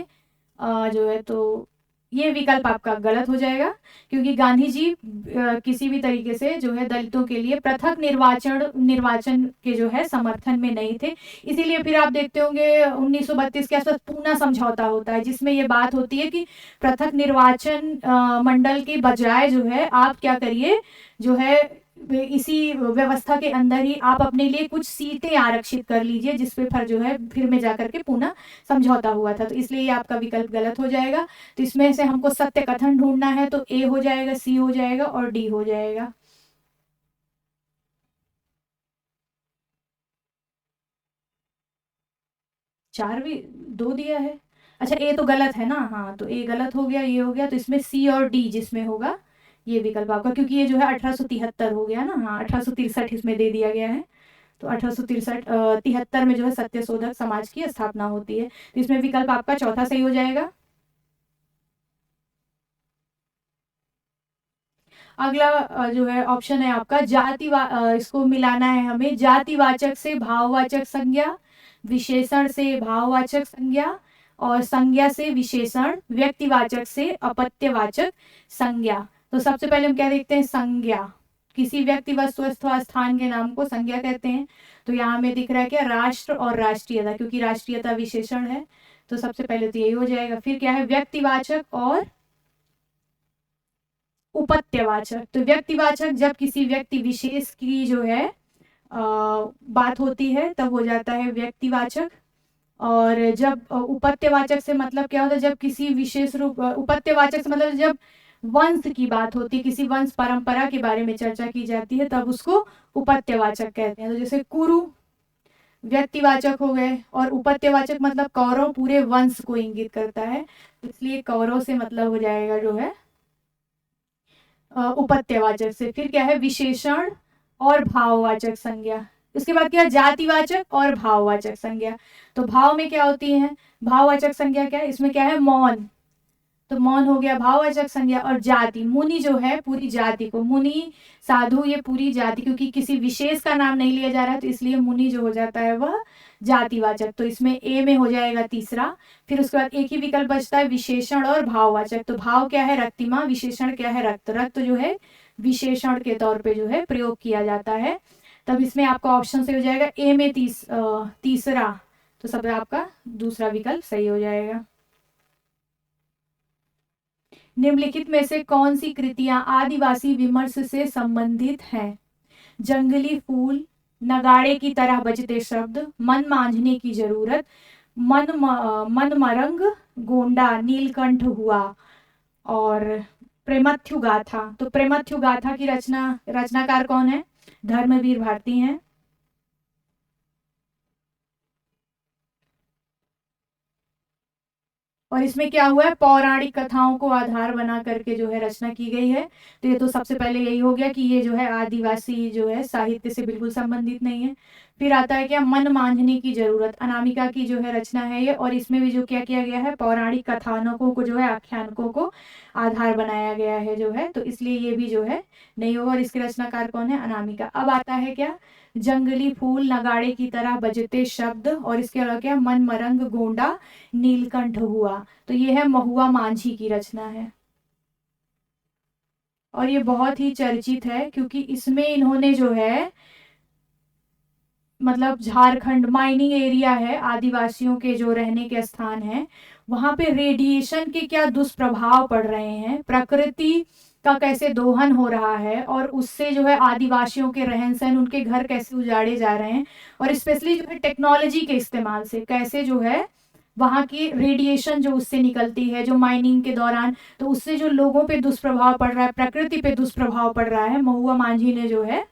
जो है, तो ये विकल्प आपका गलत हो जाएगा, क्योंकि गांधी जी किसी भी तरीके से जो है दलितों के लिए पृथक निर्वाचन के जो है समर्थन में नहीं थे। इसीलिए फिर आप देखते होंगे 1932 के आसपास पूना समझौता होता है, जिसमें ये बात होती है कि पृथक निर्वाचन मंडल के बजाय जो है आप क्या करिए, जो है इसी व्यवस्था के अंदर ही आप अपने लिए कुछ सीटें आरक्षित कर लीजिए, जिस पे जो है फिर में जाकर के पूना समझौता हुआ था। तो इसलिए ये आपका विकल्प गलत हो जाएगा। तो इसमें से हमको सत्य कथन ढूंढना है, तो ए हो जाएगा, सी हो जाएगा और डी हो जाएगा। चार भी, दो दिया है, अच्छा ए तो गलत है ना, हाँ तो ए गलत हो गया, ये हो गया, तो इसमें सी और डी जिसमें होगा ये विकल्प आपका, क्योंकि ये जो है 1873 हो गया ना, हाँ 1863 इसमें दे दिया गया है। तो 1863 में जो है सत्य शोधक समाज की स्थापना होती है, तो इसमें विकल्प आपका चौथा सही हो जाएगा। अगला जो है ऑप्शन है आपका इसको मिलाना है हमें, जातिवाचक से भाववाचक संज्ञा, विशेषण से भाववाचक संज्ञा, और संज्ञा से विशेषण, व्यक्तिवाचक से अपत्यवाचक संज्ञा। तो सबसे पहले हम क्या देखते हैं, संज्ञा। किसी व्यक्ति, वस्तु अथवा स्थान के नाम को संज्ञा कहते हैं। तो यहाँ हमें दिख रहा है क्या, राष्ट्र और राष्ट्रीयता, क्योंकि राष्ट्रीयता विशेषण है। तो सबसे पहले तो यही हो जाएगा। फिर क्या है, व्यक्तिवाचक और उपत्यवाचक। तो व्यक्तिवाचक जब किसी व्यक्ति विशेष की जो है बात होती है तब हो जाता है व्यक्तिवाचक। और जब उपत्यवाचक से मतलब क्या होता है, जब किसी विशेष रूप, उपत्यवाचक से मतलब जब वंश की बात होती है, किसी वंश परंपरा के बारे में चर्चा की जाती है, तब उसको उपत्यवाचक कहते हैं। तो जैसे कुरु व्यक्तिवाचक हो गए, और उपत्यवाचक मतलब कौरव पूरे वंश को इंगित करता है, इसलिए कौरव से मतलब हो जाएगा जो है उपत्यवाचक से। फिर क्या है, विशेषण और भाववाचक संज्ञा। उसके बाद क्या है, जातिवाचक और भाववाचक संज्ञा। तो भाव में क्या होती है, भाववाचक संज्ञा क्या है, इसमें क्या है, मौन। तो मौन हो गया भाववाचक संज्ञा। और जाति, मुनि जो है पूरी जाति को, मुनि साधु ये पूरी जाति, क्योंकि किसी विशेष का नाम नहीं लिया जा रहा है, तो इसलिए मुनि जो हो जाता है वह जातिवाचक। तो इसमें ए में हो जाएगा तीसरा। फिर उसके बाद एक ही विकल्प बचता है, विशेषण और भाववाचक। तो भाव क्या है, रक्तिमा, विशेषण क्या है, रक्त। रक्त जो है विशेषण के तौर पे जो है प्रयोग किया जाता है। तब इसमें आपका ऑप्शन से हो जाएगा ए में तीसरा। तो सब आपका दूसरा विकल्प सही हो जाएगा। निम्नलिखित में से कौन सी कृतियां आदिवासी विमर्श से संबंधित हैं? जंगली फूल, नगाड़े की तरह बजते शब्द, मन मांझने की जरूरत, मन मरंग, गोंडा, नीलकंठ हुआ, और प्रेमथ्यु गाथा। तो प्रेमथ्यु गाथा की रचनाकार कौन है, धर्मवीर भारती हैं। और इसमें क्या हुआ है, पौराणिक कथाओं को आधार बना करके जो है रचना की गई है। तो ये तो सबसे पहले यही हो गया कि ये जो है आदिवासी जो है साहित्य से बिल्कुल संबंधित नहीं है। फिर आता है क्या, मन मांझने की जरूरत, अनामिका की जो है रचना है ये। और इसमें भी जो क्या किया गया है, पौराणिक कथानकों को जो है, आख्यानकों को आधार बनाया गया है जो है, तो इसलिए ये भी जो है नहीं होगा। और इसके रचनाकार कौन है, अनामिका। अब आता है क्या, जंगली फूल, नगाड़े की तरह बजते शब्द, और इसके अलावा क्या, मन मरंग, गोंडा, नीलकंठ हुआ। तो ये है महुआ मांझी की रचना है। और ये बहुत ही चर्चित है, क्योंकि इसमें इन्होंने जो है मतलब झारखंड माइनिंग एरिया है, आदिवासियों के जो रहने के स्थान है, वहां पे रेडिएशन के क्या दुष्प्रभाव पड़ रहे हैं, प्रकृति का कैसे दोहन हो रहा है, और उससे जो है आदिवासियों के रहन सहन, उनके घर कैसे उजाड़े जा रहे हैं, और स्पेशली जो है टेक्नोलॉजी के इस्तेमाल से कैसे जो है वहाँ की रेडिएशन जो उससे निकलती है, जो माइनिंग के दौरान, तो उससे जो लोगों पे दुष्प्रभाव पड़ रहा है, प्रकृति पे दुष्प्रभाव पड़ रहा है। महुआ मांझी ने जो है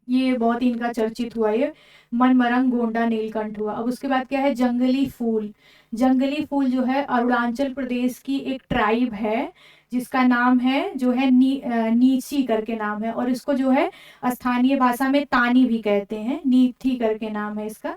ये बहुत ही इनका चर्चित हुआ, ये मन मरंग, गोंडा, नीलकंठ हुआ। अब उसके बाद क्या है, जंगली फूल। जंगली फूल जो है अरुणाचल प्रदेश की एक ट्राइब है, जिसका नाम है जो है नीची करके नाम है, और इसको जो है स्थानीय भाषा में तानी भी कहते हैं, नीथी करके नाम है इसका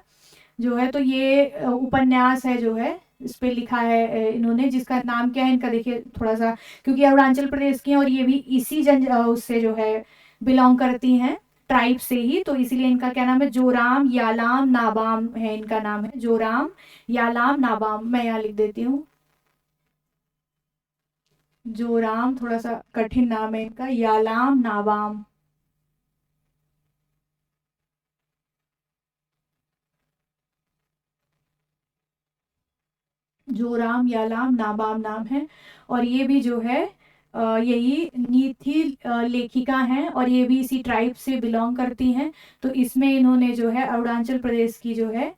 जो है। तो ये उपन्यास है जो है, इस पे लिखा है इन्होंने, जिसका नाम क्या है इनका, देखिए थोड़ा सा, क्योंकि अरुणाचल प्रदेश की हैं और ये भी इसी उससे जो है बिलोंग करती हैं, ट्राइब से ही, तो इसीलिए इनका क्या नाम है, जोराम यालाम नाबाम है इनका नाम है, जोराम यालाम नाबाम। मैं यहाँ लिख देती हूँ, जोराम, थोड़ा सा कठिन नाम है इनका, यालाम नाबाम। जोराम यालाम नाबाम नाम है। और ये भी जो है यही नीथी लेखिका हैं, और ये भी इसी ट्राइब से बिलोंग करती हैं। तो इसमें इन्होंने जो है अरुणाचल प्रदेश की जो है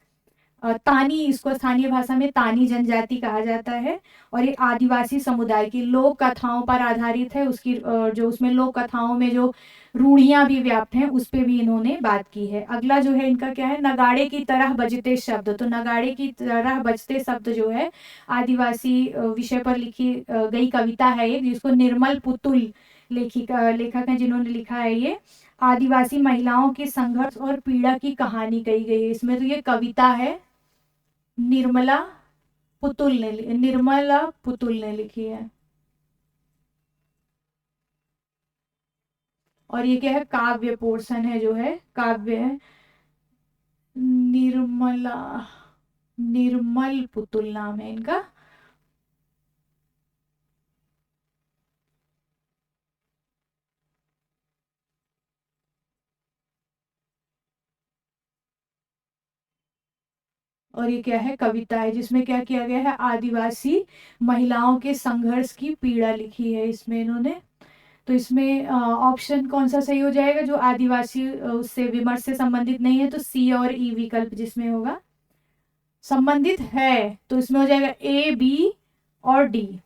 तानी, इसको स्थानीय भाषा में तानी जनजाति कहा जाता है, और ये आदिवासी समुदाय की लोक कथाओं पर आधारित है। उसकी जो उसमें लोक कथाओं में जो रूढ़ियां भी व्याप्त हैं उस पे भी इन्होंने बात की है। अगला जो है इनका क्या है, नगाड़े की तरह बजते शब्द। तो नगाड़े की तरह बजते शब्द जो है आदिवासी विषय पर लिखी गई कविता है एक, जिसको निर्मल पुतुल लेखक हैं जिन्होंने लिखा है ये। आदिवासी महिलाओं के संघर्ष और पीड़ा की कहानी कही गई है इसमें। तो ये कविता है, निर्मला पुतुल ने लिखी है। और ये क्या है, काव्य पोर्शन है, जो है काव्य है। निर्मला, निर्मल पुतुल नाम है इनका। और ये क्या है, कविता है, जिसमें क्या किया गया है, आदिवासी महिलाओं के संघर्ष की पीड़ा लिखी है इसमें इन्होंने। तो इसमें ऑप्शन कौन सा सही हो जाएगा, जो आदिवासी उससे विमर्श से संबंधित नहीं है, तो सी और ई विकल्प जिसमें होगा। संबंधित है तो इसमें हो जाएगा ए, बी और डी।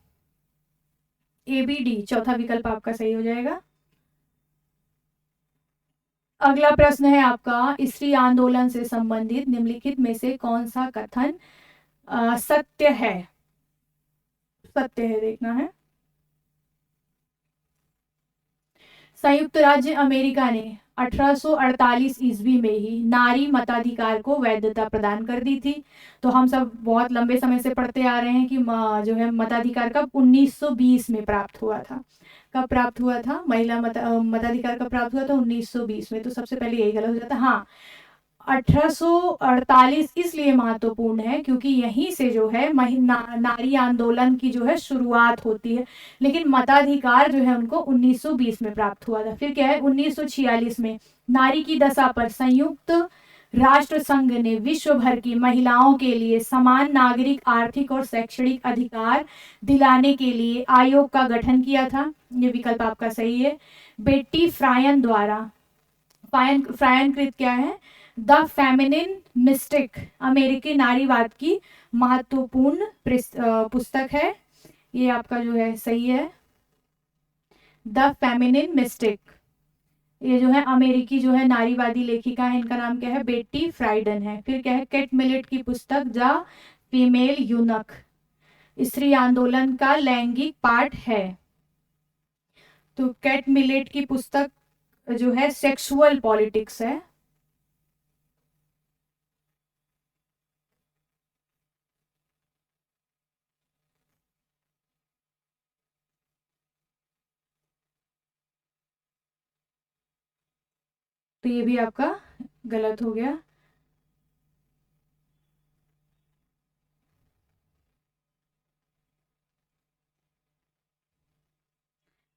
ए, बी, डी, चौथा विकल्प आपका सही हो जाएगा। अगला प्रश्न है आपका, स्त्री आंदोलन से संबंधित निम्नलिखित में से कौन सा कथन सत्य है। सत्य है देखना है। संयुक्त राज्य अमेरिका ने 1848 ईस्वी में ही नारी मताधिकार को वैधता प्रदान कर दी थी। तो हम सब बहुत लंबे समय से पढ़ते आ रहे हैं कि जो है मताधिकार कब 1920 में प्राप्त हुआ था। कब प्राप्त हुआ था महिला मताधिकार कब प्राप्त हुआ था, 1920 में। तो सबसे पहले यही गलत हो जाता है। हाँ, 1848 इसलिए महत्वपूर्ण है क्योंकि यहीं से जो है नारी आंदोलन की जो है शुरुआत होती है। लेकिन मताधिकार जो है उनको 1920 में प्राप्त हुआ था। फिर क्या है, 1946 में नारी की दशा पर संयुक्त राष्ट्र संघ ने विश्व भर की महिलाओं के लिए समान नागरिक, आर्थिक और शैक्षणिक अधिकार दिलाने के लिए आयोग का गठन किया था। ये विकल्प आपका सही है। बेटी फ्रायन द्वारा, फ्रायन कृत क्या है, द फेमिनिन मिस्टिक, अमेरिकी नारीवाद की महत्वपूर्ण पुस्तक है। ये आपका जो है सही है, द फेमिनिन मिस्टिक। ये जो है अमेरिकी जो है नारीवादी लेखिका है, इनका नाम क्या है, बेटी फ्राइडन है। फिर क्या है, केट मिलेट की पुस्तक द फीमेल यूनक, स्त्री आंदोलन का लैंगिक पाठ है। तो केट मिलेट की पुस्तक जो है सेक्सुअल पॉलिटिक्स है। तो ये भी आपका गलत हो गया।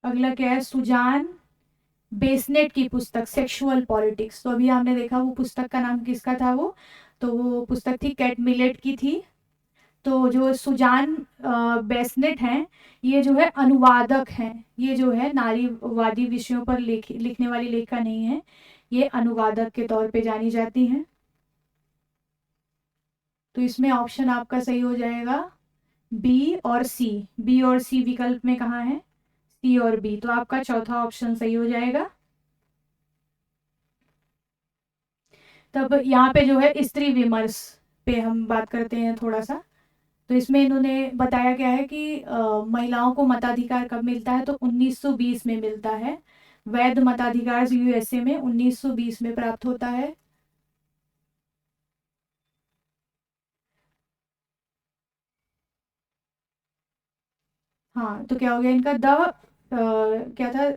अगला क्या है, सुजान बेसनेट की पुस्तक सेक्सुअल पॉलिटिक्स। तो अभी हमने देखा वो पुस्तक का नाम किसका था, वो तो वो पुस्तक थी कैट मिलेट की थी। तो जो सुजान बेसनेट हैं, ये जो है अनुवादक हैं। ये जो है नारीवादी विषयों पर लिखने वाली लेखिका नहीं है, ये अनुवादक के तौर पे जानी जाती हैं। तो इसमें ऑप्शन आपका सही हो जाएगा बी और सी। बी और सी विकल्प में कहाँ है, सी और बी। तो आपका चौथा ऑप्शन सही हो जाएगा। तब यहाँ पे जो है स्त्री विमर्श पे हम बात करते हैं थोड़ा सा। तो इसमें इन्होंने बताया गया है कि महिलाओं को मताधिकार कब मिलता है, तो 1920 में मिलता है। वैध मताधिकार यूएसए में 1920 में प्राप्त होता है। हाँ, तो क्या हो गया इनका, क्या था,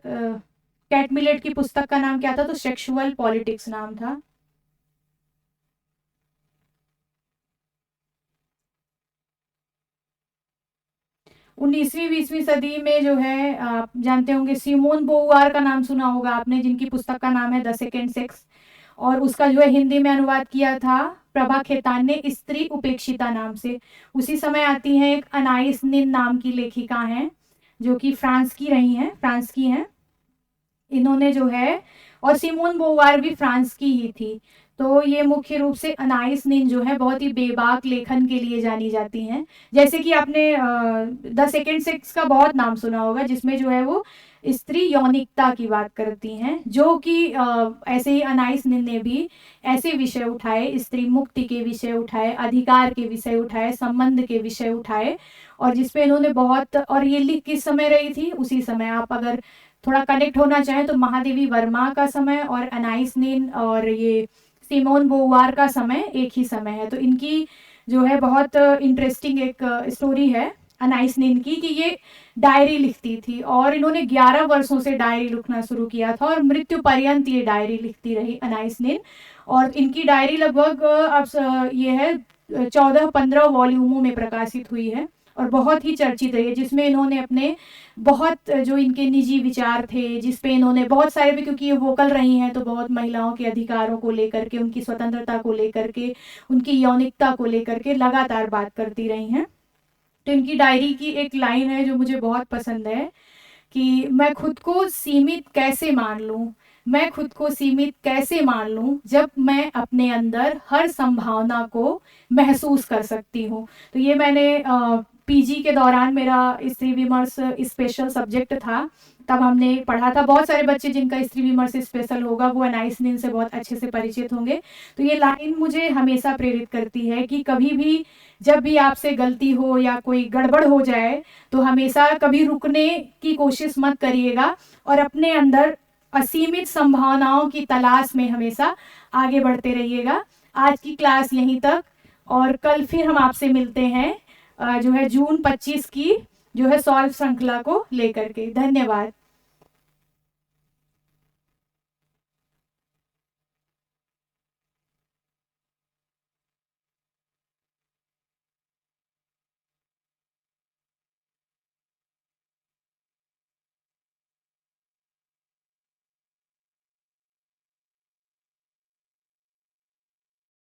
कैट मिलेट की पुस्तक का नाम क्या था, तो सेक्सुअल पॉलिटिक्स नाम था। 19वीं 20वीं सदी में जो है, आप जानते होंगे सिमोन बोवार का नाम सुना होगा आपने, जिनकी पुस्तक का नाम है द सेकेंड सेक्स। और उसका जो है हिंदी में अनुवाद किया था प्रभा खेतान ने स्त्री उपेक्षिता नाम से। उसी समय आती है एक अनाइस निन नाम की लेखिका हैं, जो कि फ्रांस की रही हैं, फ्रांस की हैं इन्होंने जो है। और सिमोन बोवार भी फ्रांस की ही थी। तो ये मुख्य रूप से अनाइस निन जो है बहुत ही बेबाक लेखन के लिए जानी जाती हैं। जैसे कि आपने द सेकेंड सेक्स का बहुत नाम सुना होगा, जिसमें जो है वो स्त्री यौनिकता की बात करती हैं, जो कि ऐसे ही अनाइस निन ने भी ऐसे विषय उठाए, स्त्री मुक्ति के विषय उठाए, अधिकार के विषय उठाए, संबंध के विषय उठाए। और जिसपे इन्होंने बहुत, और ये लिख किस समय रही थी, उसी समय आप अगर थोड़ा कनेक्ट होना चाहें तो महादेवी वर्मा का समय और अनाइस नीन और ये सिमोन बोवार का समय एक ही समय है। तो इनकी जो है बहुत इंटरेस्टिंग एक स्टोरी है। अनाइस नीन की कि ये डायरी लिखती थी और इन्होंने 11 वर्षों से डायरी लिखना शुरू किया था और मृत्यु पर्यंत ये डायरी लिखती रही अनाइस नीन। और इनकी डायरी लगभग अब ये है 14-15 वॉल्यूमों में प्रकाशित हुई है और बहुत ही चर्चित रही है, जिसमें इन्होंने अपने बहुत जो इनके निजी विचार थे, जिस पे इन्होंने बहुत सारे भी, क्योंकि ये वोकल रही हैं तो बहुत महिलाओं के अधिकारों को लेकर के, उनकी स्वतंत्रता को लेकर के, उनकी यौनिकता को लेकर के लगातार बात करती रही हैं। तो इनकी डायरी की एक लाइन है जो मुझे बहुत पसंद है कि मैं खुद को सीमित कैसे मान लूं, मैं खुद को सीमित कैसे मान लूं जब मैं अपने अंदर हर संभावना को महसूस कर सकती हूँ। तो ये मैंने पीजी के दौरान मेरा स्त्री विमर्श स्पेशल सब्जेक्ट था, तब हमने पढ़ा था। बहुत सारे बच्चे जिनका स्त्री विमर्श स्पेशल होगा वो अनाइस नीन से बहुत अच्छे से परिचित होंगे। तो ये लाइन मुझे हमेशा प्रेरित करती है कि कभी भी जब भी आपसे गलती हो या कोई गड़बड़ हो जाए तो हमेशा कभी रुकने की कोशिश मत करिएगा और अपने अंदर असीमित संभावनाओं की तलाश में हमेशा आगे बढ़ते रहिएगा। आज की क्लास यहीं तक और कल फिर हम आपसे मिलते हैं जो है जून 25 की जो है सॉल्व श्रृंखला को लेकर के। धन्यवाद।